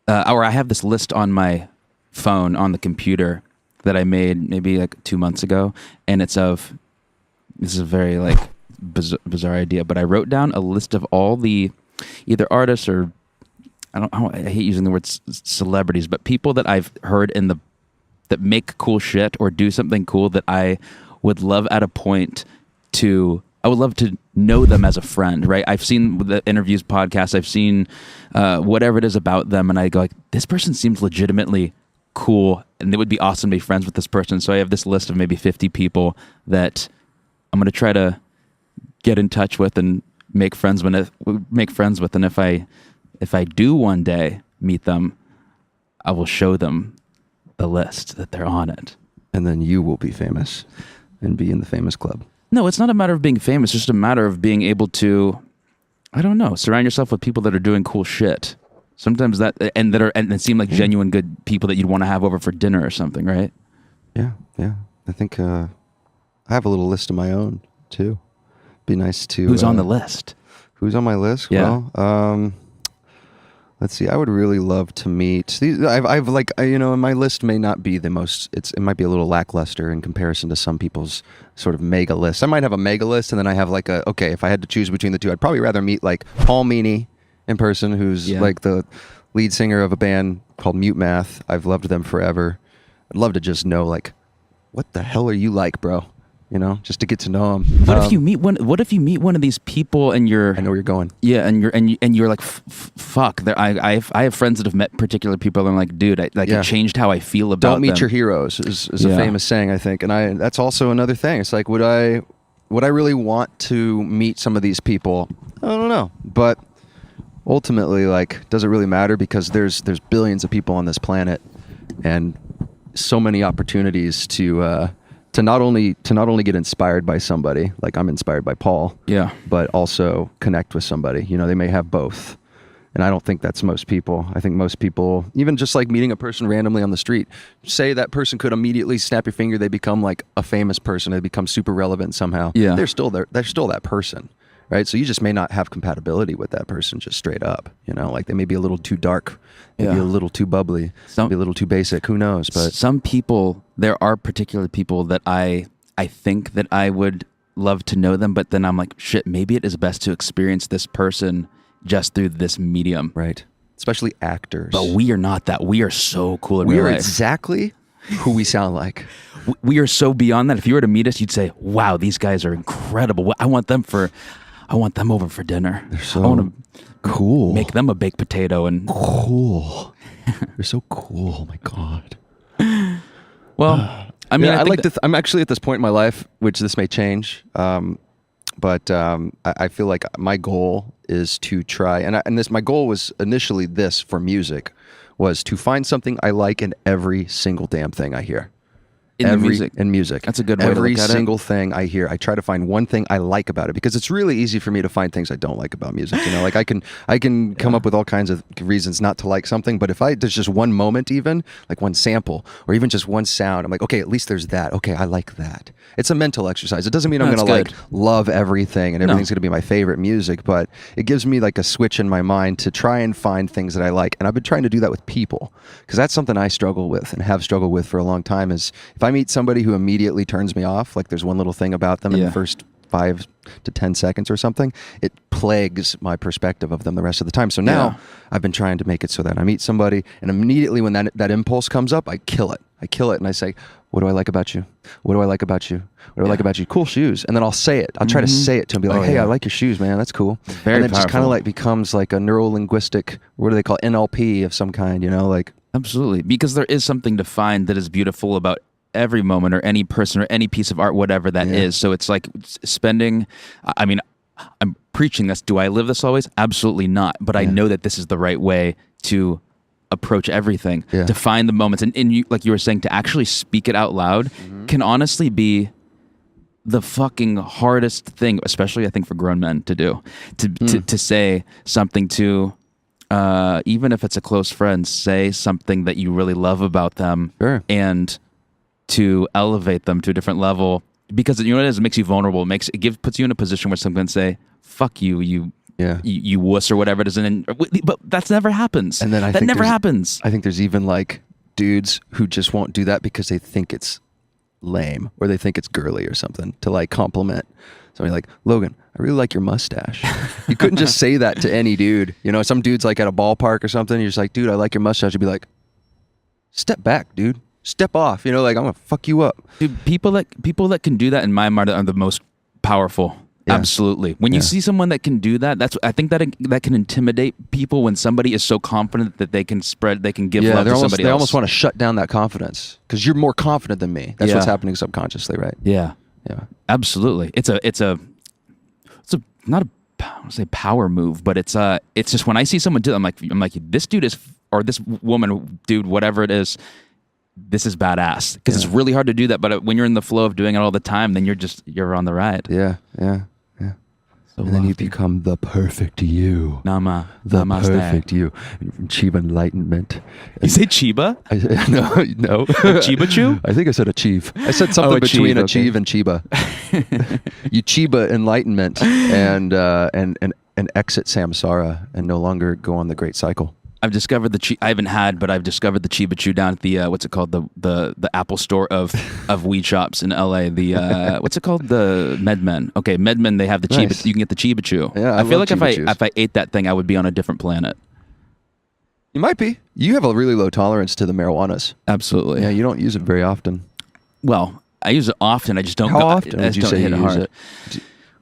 A: or I have this list on my phone on the computer that I made maybe like 2 months ago, and this is a very like bizarre idea, but I wrote down a list of all the either artists or I hate using the word celebrities, but people that I've heard that make cool shit or do something cool that I would love at a point I would love to know them as a friend, right? I've seen the interviews, podcasts, I've seen whatever it is about them, and I go like, this person seems legitimately cool, and it would be awesome to be friends with this person. So I have this list of maybe 50 people that I'm going to try to get in touch with and make friends with. And if I do one day meet them, I will show them the list that they're on it.
B: And then you will be famous and be in the famous club.
A: No, it's not a matter of being famous. It's just a matter of being able to, I don't know, surround yourself with people that are doing cool shit. Sometimes and seem like genuine good people that you'd want to have over for dinner or something, right?
B: Yeah. I think I have a little list of my own too. Be nice to.
A: Who's on the list?
B: Who's on my list?
A: Yeah.
B: Well, let's see. I would really love to meet these. I've like my list may not be the most. It might be a little lackluster in comparison to some people's sort of mega list. I might have a mega list, and then I have like if I had to choose between the two, I'd probably rather meet like Paul Meany in person, who's like the lead singer of a band called Mute Math. I've loved them forever. I'd love to just know like, what the hell are you like, bro? You know, just to get to know them.
A: What if you meet one of these people and you're?
B: I know where you're going.
A: Yeah, and you're like, fuck. I have friends that have met particular people, and I'm like, dude, it changed how I feel about them.
B: Don't meet your heroes is a famous saying, I think, and that's also another thing. It's like, would I really want to meet some of these people? I don't know, but ultimately, like, does it really matter? Because there's billions of people on this planet, and so many opportunities to not only get inspired by somebody, like I'm inspired by Paul, but also connect with somebody. You know, they may have both, and I don't think that's most people. I think most people, even just like meeting a person randomly on the street, say that person could immediately snap your finger, they become like a famous person, they become super relevant somehow. Yeah, they're still that person. Right, so you just may not have compatibility with that person just straight up. You know, like they may be a little too dark, maybe a little too bubbly, maybe a little too basic. Who knows? But
A: some people, there are particular people that I think that I would love to know them, but then I'm like, shit, maybe it is best to experience this person just through this medium.
B: Right, especially actors.
A: But we are not that. We are so cool in
B: real
A: real life.
B: We are exactly who we sound like.
A: we are so beyond that. If you were to meet us, you'd say, wow, these guys are incredible. I want them over for dinner.
B: They're so
A: I want to
B: cool.
A: make them a baked potato and
B: cool. They're so cool. Oh my God.
A: well, I mean,
B: Yeah,
A: I think
B: I'm actually at this point in my life, which this may change. But I feel like my goal is to try, my goal was initially this for music, was to find something I like in every single damn thing I hear.
A: in music.
B: In music.
A: That's a good way to
B: Every
A: look at it.
B: single thing I hear, I try to find one thing I like about it, because it's really easy for me to find things I don't like about music. You know, like I can come up with all kinds of reasons not to like something, but if there's just one moment, even like one sample or even just one sound, I'm like, okay, at least there's that. Okay, I like that. It's a mental exercise. It doesn't mean I'm
A: That's
B: going to
A: good.
B: like love everything and everything's going to be my favorite music, but it gives me like a switch in my mind to try and find things that I like. And I've been trying to do that with people, because that's something I struggle with and have struggled with for a long time. Is if I meet somebody who immediately turns me off, like there's one little thing about them in the first 5 to 10 seconds or something, it plagues my perspective of them the rest of the time. So now I've been trying to make it so that I meet somebody and immediately when that impulse comes up, I kill it and I say, what do I like about you? What do I like about you? What do I like about you? Cool shoes. And then I'll say it. I'll try to say it to him, be like, hey, I like your shoes, man. That's cool.
A: Very
B: and then it just kind
A: powerful.
B: of like becomes like a neuro-linguistic, what do they call it? NLP of some kind, you know, like.
A: Absolutely, because there is something to find that is beautiful about every moment or any person or any piece of art, whatever that is. So it's like spending, I mean, I'm preaching this. Do I live this always? Absolutely not. But I know that this is the right way to approach everything, to find the moments. And you, like you were saying, to actually speak it out loud can honestly be the fucking hardest thing, especially I think for grown men to do, to say something to, even if it's a close friend, say something that you really love about them and to elevate them to a different level, because you know what it is? It makes you vulnerable. Puts you in a position where someone can say, fuck you, you wuss or whatever it is. But that never happens.
B: And then
A: that never happens.
B: I think there's even like dudes who just won't do that because they think it's lame or they think it's girly or something to like compliment somebody like, Logan, I really like your mustache. You couldn't just say that to any dude. You know, some dude's like at a ballpark or something. You're just like, dude, I like your mustache. You'd be like, step back, dude. Step off. You know, like I'm gonna fuck you up.
A: Dude, people that can do that in my mind are the most powerful.
B: Yeah.
A: Absolutely. When you see someone that can do that, I think that can intimidate people when somebody is so confident that they can give love to somebody else.
B: They almost want to shut down that confidence because you're more confident than me. That's what's happening subconsciously, right?
A: Yeah.
B: Yeah.
A: Absolutely. It's not a, I don't say power move, but it's just when I see someone do that, I'm like, this dude is, or this woman, dude, whatever it is, this is badass, because it's really hard to do that. But when you're in the flow of doing it all the time, then you're on the ride.
B: Yeah.
A: So
B: and then you become the perfect you. The
A: Namaste.
B: perfect you. From Chiba Enlightenment.
A: You say Chiba?
B: No.
A: Chiba Chew?
B: I think I said achieve. I said something between achieve and Chiba. You Chiba Enlightenment and exit samsara and no longer go on the great cycle.
A: I've discovered I haven't had, but I've discovered the Chiba Chew down at the what's it called, the Apple store of weed shops in LA. The what's it called, the MedMen. Okay, MedMen. They have the Chiba. You can get the Chiba Chew.
B: Yeah,
A: I feel like
B: Chiba Chews.
A: if I ate that thing, I would be on a different planet.
B: You might be. You have a really low tolerance to the marijuanas.
A: Absolutely.
B: Yeah, you don't use it very often.
A: Well, I use it often. I just don't.
B: How often would you say you use it?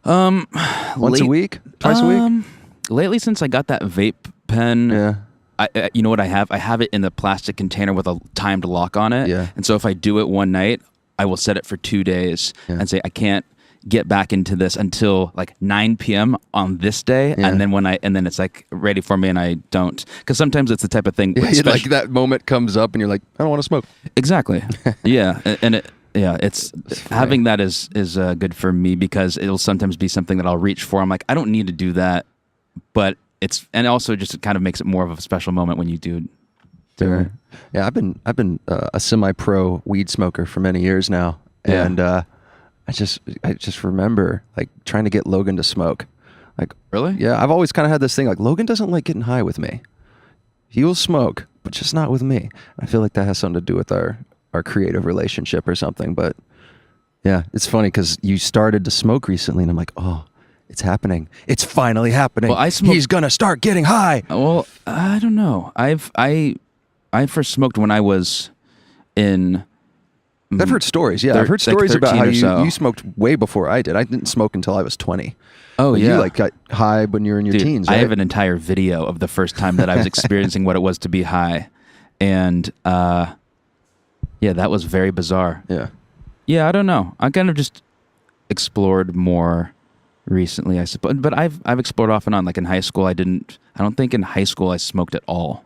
B: Once a week? Twice a week?
A: Lately, since I got that vape pen.
B: Yeah.
A: You know what I have? I have it in the plastic container with a timed lock on it.
B: Yeah.
A: And so if I do it one night, I will set it for 2 days and say I can't get back into this until like 9 p.m. on this day, and then it's like ready for me, and I don't, because sometimes it's the type of thing.
B: Like that moment comes up, and you're like, I don't want to smoke.
A: Exactly. Yeah, and it's having that is good for me, because it'll sometimes be something that I'll reach for. I'm like, I don't need to do that, but and also just kind of makes it more of a special moment when you do it.
B: Yeah, I've been a semi-pro weed smoker for many years now, and I just remember like trying to get Logan to smoke. Like,
A: really?
B: Yeah, I've always kind of had this thing like Logan doesn't like getting high with me. He will smoke, but just not with me. I feel like that has something to do with our creative relationship or something. But yeah, it's funny because you started to smoke recently, and I'm like, oh. It's happening. It's finally happening.
A: Well,
B: He's gonna start getting high.
A: Well, I don't know. I first smoked when I was in
B: I've heard stories. Yeah, I've heard
A: like
B: stories about
A: 13
B: how
A: or so.
B: you smoked way before I did. I didn't smoke until I was 20.
A: Oh,
B: But
A: yeah.
B: You like got high when you were in your
A: Dude,
B: teens,
A: I
B: right?
A: have an entire video of the first time that I was experiencing what it was to be high. And yeah, that was very bizarre.
B: Yeah.
A: Yeah, I don't know. I kind of just explored more recently, I suppose. But I've explored off and on. Like in high school, I don't think in high school I smoked at all.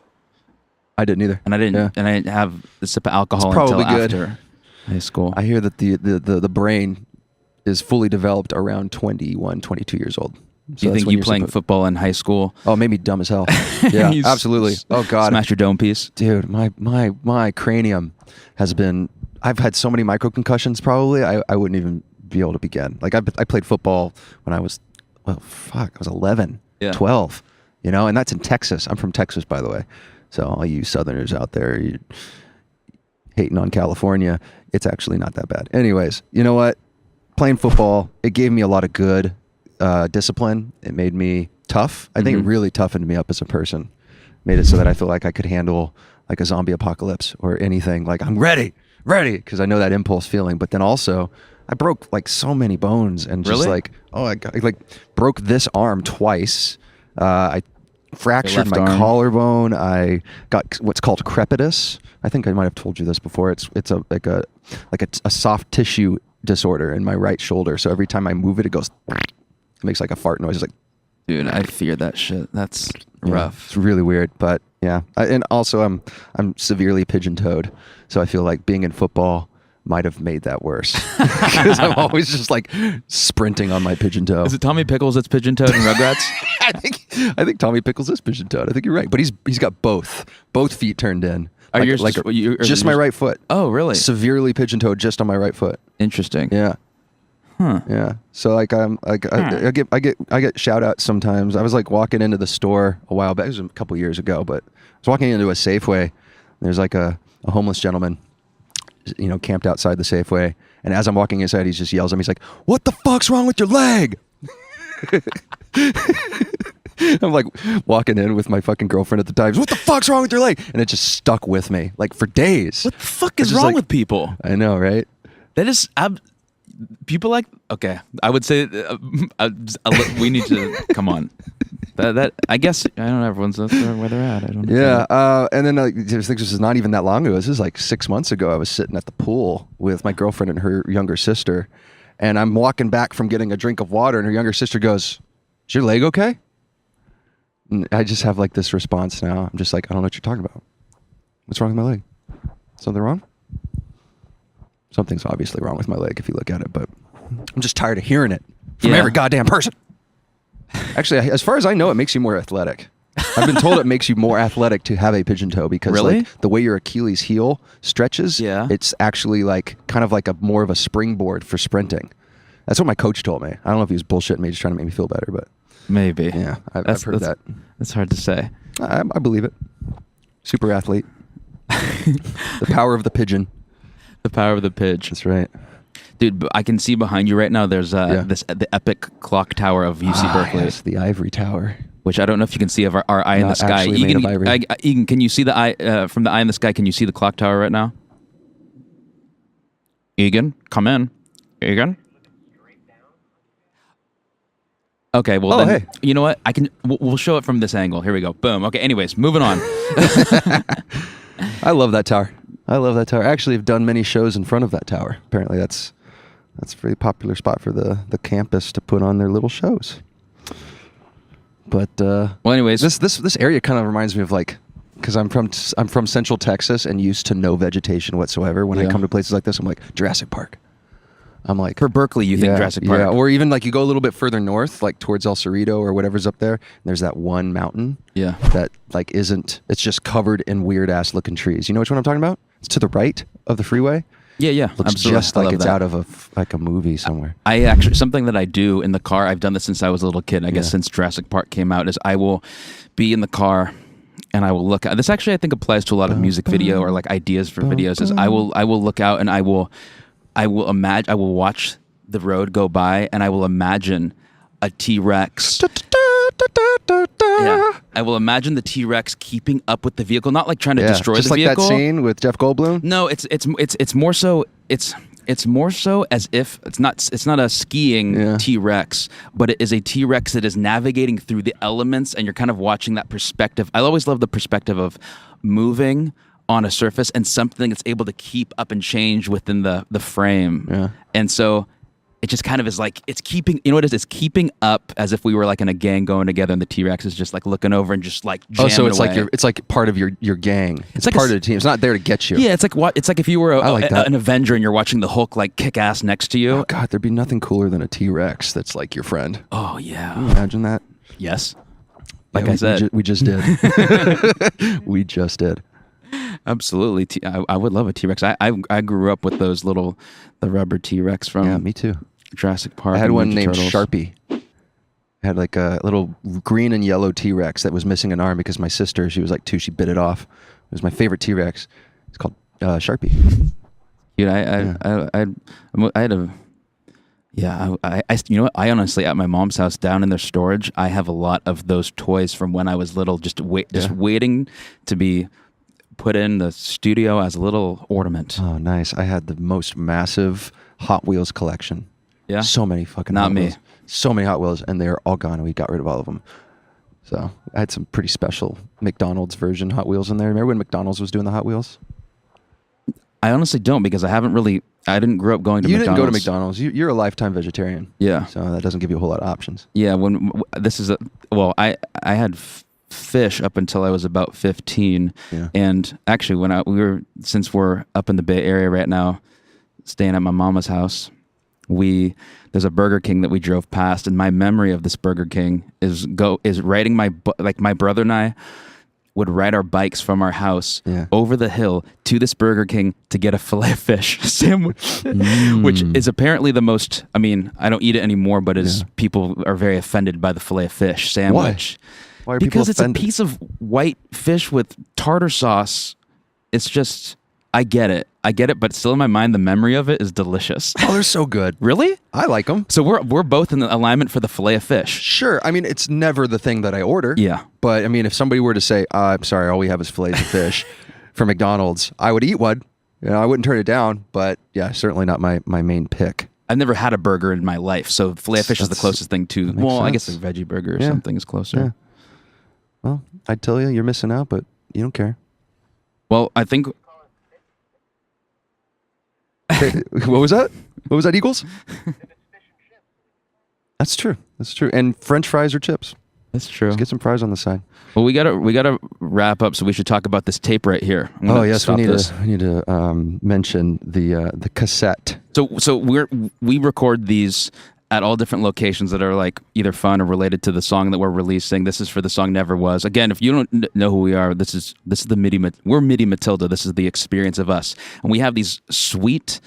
B: I didn't either.
A: And I didn't
B: Yeah.
A: and I didn't have the sip of alcohol
B: It's probably
A: until
B: good.
A: after high school.
B: I hear that the brain is fully developed around 21, 22 years old.
A: Do
B: So
A: you
B: that's
A: think
B: when
A: you
B: you're
A: playing
B: supposed-
A: football in high school?
B: Oh, it made me dumb as hell. Yeah,
A: You
B: absolutely. Oh God,
A: Smash your dome piece?
B: dude, my cranium has been. I've had so many micro concussions. Probably, I wouldn't even be able to begin. Like I played football when I was, I was 11,
A: Yeah.
B: 12. You know, and that's in Texas. I'm from Texas, by the way. So all you Southerners out there, you hating on California, it's actually not that bad. Anyways, you know what? Playing football, it gave me a lot of good discipline. It made me tough. I think it really toughened me up as a person. Made it so that I feel like I could handle like a zombie apocalypse or anything. Like I'm ready, because I know that impulse feeling. But then also, I broke like so many bones and just
A: Really?
B: I like broke this arm twice. I fractured
A: left
B: my
A: arm.
B: collarbone. I got what's called crepitus. I think I might have told you this before. It's a soft tissue disorder in my right shoulder. So every time I move it, it goes. It makes like a fart noise. It's like,
A: Dude, I fear that shit. That's
B: yeah,
A: rough.
B: it's really weird, but yeah. And also, I'm severely pigeon-toed, so I feel like being in football might have made that worse because I'm always just like sprinting on my pigeon toe.
A: Is it Tommy Pickles that's pigeon-toed in Rugrats?
B: I think Tommy Pickles is pigeon-toed. I think you're right, but he's got both feet turned in.
A: Are
B: Like-
A: yours
B: like
A: just
B: my right foot?
A: Oh, really?
B: Severely pigeon-toed just on my right foot.
A: Interesting.
B: Yeah.
A: Huh.
B: Yeah. So like I get shout outs sometimes. I was like walking into the store a while back. It was a couple years ago, but I was walking into a Safeway. There's like a homeless gentleman, you know, camped outside the Safeway. And as I'm walking inside, he just yells at me. He's like, "What the fuck's wrong with your leg?" I'm like walking in with my fucking girlfriend at the time. "What the fuck's wrong with your leg?" And it just stuck with me like for days.
A: What the fuck
B: It's
A: is
B: just
A: wrong
B: like-
A: with people?
B: I know, right?
A: That is people like. Okay, I would say we need to come on. That I guess I don't know. Everyone's that's where they're at. I don't know.
B: Yeah, and then I just think this is not even that long ago. This is like 6 months ago. I was sitting at the pool with my girlfriend and her younger sister, and I'm walking back from getting a drink of water, and her younger sister goes, "Is your leg okay?" And I just have like this response now. I'm just like, I don't know what you're talking about. What's wrong with my leg? Something wrong? Something's obviously wrong with my leg if you look at it, but I'm just tired of hearing it from
A: Yeah.
B: every goddamn person. Actually, as far as I know, it makes you more athletic. I've been told it makes you more athletic to have a pigeon toe because
A: Really?
B: like the way your Achilles heel stretches,
A: Yeah.
B: it's actually like kind of like a more of a springboard for sprinting. That's what my coach told me. I don't know if he was bullshitting me, just trying to make me feel better, but
A: Maybe.
B: yeah, I've heard that.
A: That's hard to say.
B: I believe it. Super athlete. The power of the pigeon.
A: The power of the pigeon.
B: That's right.
A: Dude, I can see behind you right now. There's
B: Yeah.
A: the epic clock tower of UC Berkeley,
B: Yes, the ivory tower.
A: which I don't know if you can see of our eye in the
B: Not
A: sky.
B: actually made of ivory.
A: Egan, can you see the eye from the eye in the sky? Can you see the clock tower right now? Egan, come in. Egan. Okay, well
B: Oh,
A: then,
B: hey.
A: you know what? We'll show it from this angle. Here we go. Boom. Okay. Anyways, moving on.
B: I love that tower. I love that tower. Actually, I've done many shows in front of that tower. Apparently, that's a very popular spot for the campus to put on their little shows. But
A: Well, anyways,
B: this area kind of reminds me of like, because I'm from Central Texas and used to no vegetation whatsoever. When I
A: Yeah.
B: come to places like this, I'm like Jurassic Park. I'm like
A: for Berkeley, you think Jurassic Park?
B: Yeah, or even like you go a little bit further north, like towards El Cerrito or whatever's up there. And there's that one mountain.
A: Yeah.
B: That like isn't. It's just covered in weird ass looking trees. You know which one I'm talking about? It's to the right of the freeway.
A: Yeah.
B: Looks
A: Absolutely.
B: just
A: I
B: like
A: love
B: it's
A: that.
B: out of like a movie somewhere.
A: I actually something that I do in the car. I've done this since I was a little kid. I guess
B: Yeah.
A: since Jurassic Park came out, is I will be in the car and I will look out. This actually I think applies to a lot of music video or like ideas for videos. Is I will look out and I will watch the road go by and I will imagine a T-Rex Yeah, I will imagine the T-Rex keeping up with the vehicle, not like trying to destroy
B: just
A: the
B: like
A: vehicle.
B: that scene with Jeff Goldblum.
A: No, it's more so it's more so as if it's not a skiing T-Rex, but it is a T-Rex that is navigating through the elements, and you're kind of watching that perspective. I always love the perspective of moving on a surface and something that's able to keep up and change within the frame.
B: Yeah.
A: And so it just kind of is like, it's keeping, you know what it is? It's keeping up as if we were like in a gang going together, and the T-Rex is just like looking over and just like jamming
B: So it's
A: away.
B: like it's like part of your gang. It's
A: like
B: part of the team. It's not there to get you.
A: Yeah, it's like what? It's like if you were
B: like that.
A: an Avenger and you're watching the Hulk like kick ass next to you.
B: Oh God, there'd be nothing cooler than a T-Rex that's like your friend.
A: Oh yeah.
B: Can you imagine that?
A: Yes. Like
B: Yeah,
A: I said,
B: we just did. We just did.
A: absolutely. I would love a T-Rex. I grew up with those the rubber T-Rex from
B: Yeah, me too.
A: Jurassic Park.
B: I had
A: and
B: one
A: Ninja
B: named
A: Turtles.
B: Sharpie. I had like a little green and yellow T-Rex that was missing an arm because my sister, she was like 2, she bit it off. It was my favorite T-Rex. It's called Sharpie.
A: Dude, I had a. Yeah, you know what? I honestly, at my mom's house down in their storage, I have a lot of those toys from when I was little, just waiting to be put in the studio as a little ornament.
B: Oh, nice. I had the most massive Hot Wheels collection.
A: Yeah?
B: So many fucking
A: Not
B: Hot
A: me.
B: Wheels. So many Hot Wheels, and they're all gone, and we got rid of all of them. So I had some pretty special McDonald's version Hot Wheels in there. Remember when McDonald's was doing the Hot Wheels?
A: I honestly don't, because I didn't grow up going to
B: You
A: McDonald's.
B: didn't go to McDonald's. You're a lifetime vegetarian.
A: Yeah.
B: So that doesn't give you a whole lot of options.
A: Yeah, I had fish up until I was about 15.
B: Yeah.
A: And actually since we're up in the Bay Area right now, staying at my mama's house, there's a Burger King that we drove past, and my memory of this Burger King is riding my brother and I would ride our bikes from our house over the hill to this Burger King to get a filet of fish sandwich, which is apparently the most, I mean, I don't eat it anymore, but people are very offended by the filet of fish sandwich.
B: Why are
A: Because
B: people
A: it's
B: offended?
A: a piece of white fish with tartar sauce. It's just, I get it, but still in my mind, the memory of it is delicious.
B: Oh, they're so good.
A: Really?
B: I like them.
A: So we're both in the alignment for the filet of fish.
B: Sure. I mean, it's never the thing that I order.
A: Yeah.
B: But I mean, if somebody were to say, I'm sorry, all we have is fillets of fish from McDonald's, I would eat one. You know, I wouldn't turn it down. But yeah, certainly not my main pick.
A: I've never had a burger in my life, so filet of fish is the closest thing to.
B: makes
A: Well, I guess a
B: sense.
A: veggie burger or
B: Yeah.
A: something is closer.
B: Yeah. Well, I'd tell you, you're missing out, but you don't care.
A: Well, I think
B: What was that? What was that, Eagles? That's true. That's true. And French fries or chips.
A: that's true.
B: Let's get some fries on the side.
A: Well, we gotta wrap up, so we should talk about this tape right here. I'm gonna
B: Oh yes, we
A: stop
B: need
A: this.
B: to mention the cassette.
A: So we record these at all different locations that are like either fun or related to the song that we're releasing. This is for the song Never Was. Again, if you don't know who we are, this is the we're Midi Matilda. This is the experience of us, and we have these sweet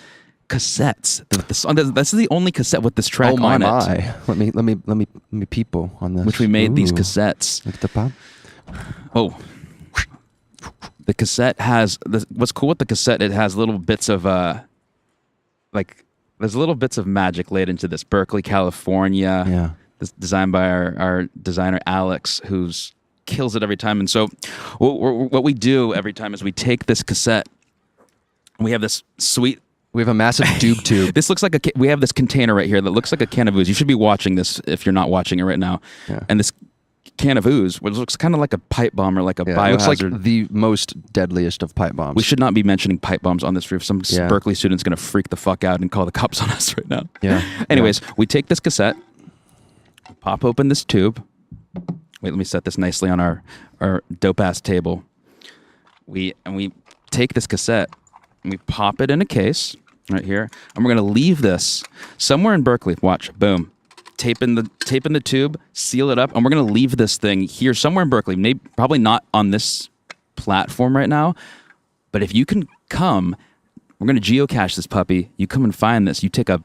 A: cassettes. The song, this is the only cassette with this track
B: Oh my
A: on it,
B: my! Let me people on this.
A: which we made these
B: Ooh.
A: cassettes.
B: Look at the pop.
A: Oh. The cassette has what's cool with the cassette, it has little bits of there's little bits of magic laid into this. Berkeley, California.
B: Yeah.
A: This designed by our designer Alex, who's kills it every time. And so what we do every time is we take this cassette and we have this sweet
B: We have a massive doob tube.
A: This looks like we have this container right here that looks like a can of ooze. You should be watching this if you're not watching it right now.
B: Yeah.
A: And this can of ooze, which looks kind of like a pipe bomb or like a
B: Yeah, it looks like
A: biohazard.
B: the most deadliest of pipe bombs.
A: We should not be mentioning pipe bombs on this roof. Some
B: Yeah.
A: Berkeley student's going to freak the fuck out and call the cops on us right now.
B: Yeah.
A: Anyways, we take this cassette, pop open this tube. Wait, let me set this nicely on our dope-ass table. We take this cassette and we pop it in a case right here, and we're going to leave this somewhere in Berkeley. Watch, boom. Tape in the tube, seal it up, and we're gonna leave this thing here somewhere in Berkeley. Maybe probably not on this platform right now, but if you can come, we're gonna geocache this puppy. You come and find this. You take a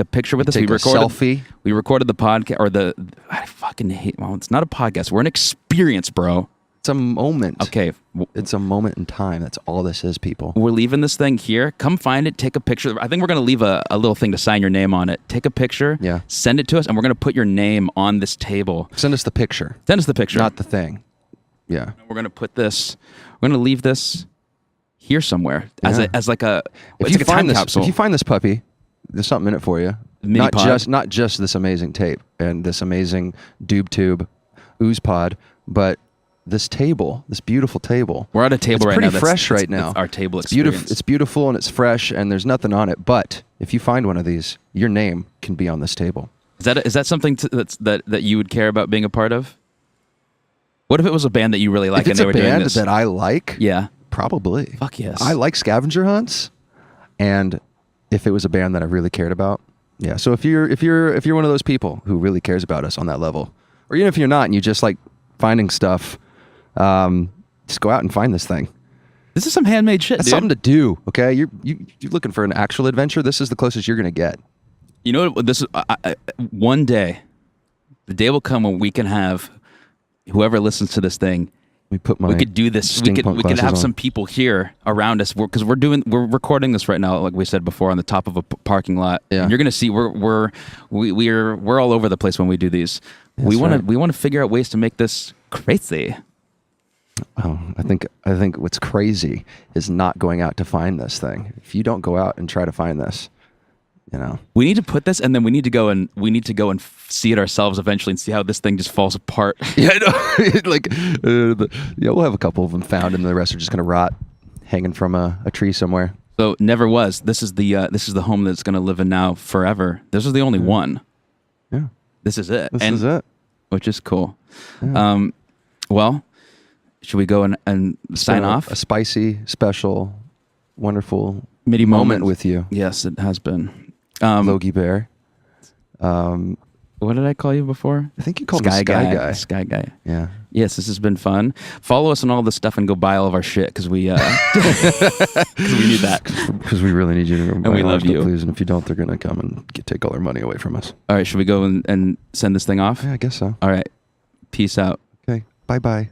A: picture with us.
B: take a selfie.
A: We recorded the podcast I fucking hate. Well, it's not a podcast. We're an experience, bro.
B: It's a moment.
A: Okay,
B: It's a moment in time. That's all this is, people.
A: we're leaving this thing here. Come find it. Take a picture. I think we're going to leave a little thing to sign your name on it. Take a picture.
B: Yeah.
A: Send it to us, and we're going to put your name on this table.
B: Send us the picture,
A: Send us the picture.
B: not the thing. Yeah.
A: We're going to put this. We're going to leave this here somewhere as
B: Yeah.
A: like a.
B: If
A: It's
B: you
A: like a
B: find
A: time
B: this,
A: capsule.
B: if you find this puppy, there's something in it for you.
A: Mini
B: Not
A: pod.
B: not just this amazing tape and this amazing doob tube, ooze pod, but this table, this beautiful table.
A: We're at a table
B: it's
A: right
B: pretty
A: now. That's-
B: fresh right
A: that's
B: now.
A: our table
B: It's beautiful.
A: experience.
B: It's beautiful and it's fresh and there's nothing on it. But if you find one of these, your name can be on this table.
A: Is that something that you would care about being a part of? What if it was a band that you really like
B: If
A: and
B: it's
A: they
B: a
A: were doing
B: band
A: this?
B: that I like,
A: Yeah.
B: probably.
A: Fuck yes.
B: I like scavenger hunts, and if it was a band that I really cared about, yeah. So if you're one of those people who really cares about us on that level, or even if you're not and you just like finding stuff, just go out and find this thing.
A: This is some handmade shit,
B: That's
A: dude.
B: something to do. Okay, you're looking for an actual adventure. This is the closest you're gonna get.
A: You know what? This is one day. The day will come when we can have whoever listens to this thing.
B: We put my.
A: We could do this. We could
B: glasses
A: have
B: on.
A: some people here around us because we're recording this right now, like we said before, on the top of a parking lot.
B: Yeah.
A: And you're gonna see we're all over the place when we do these. We
B: That's
A: want to figure out ways to make this crazy.
B: Oh, I think what's crazy is not going out to find this thing. If you don't go out and try to find this,
A: We need to put this, and then we need to go and see it ourselves eventually, and see how this thing just falls apart.
B: Yeah, I know. Like, we'll have a couple of them found, and the rest are just gonna rot, hanging from a tree somewhere.
A: So never was. This is the home that's going to live in now forever. This is the only one.
B: Yeah,
A: This is it.
B: this is it.
A: Which is cool.
B: Yeah.
A: Well, should we go and sign
B: Been
A: off?
B: A spicy, special, wonderful
A: Midi
B: moment
A: moment
B: with you,
A: Yes, it has been.
B: Logie Bear.
A: What did I call you before?
B: I think you called me Sky Guy.
A: Sky Guy.
B: Yeah.
A: Yes, this has been fun. Follow us on all this stuff and go buy all of our shit because we need that.
B: Because we really need you to.
A: And we love you.
B: Please, and if you don't, they're gonna come and take all our money away from us.
A: All right, should we go and send this thing off?
B: Yeah, I guess so.
A: All right. Peace out.
B: Okay. Bye bye.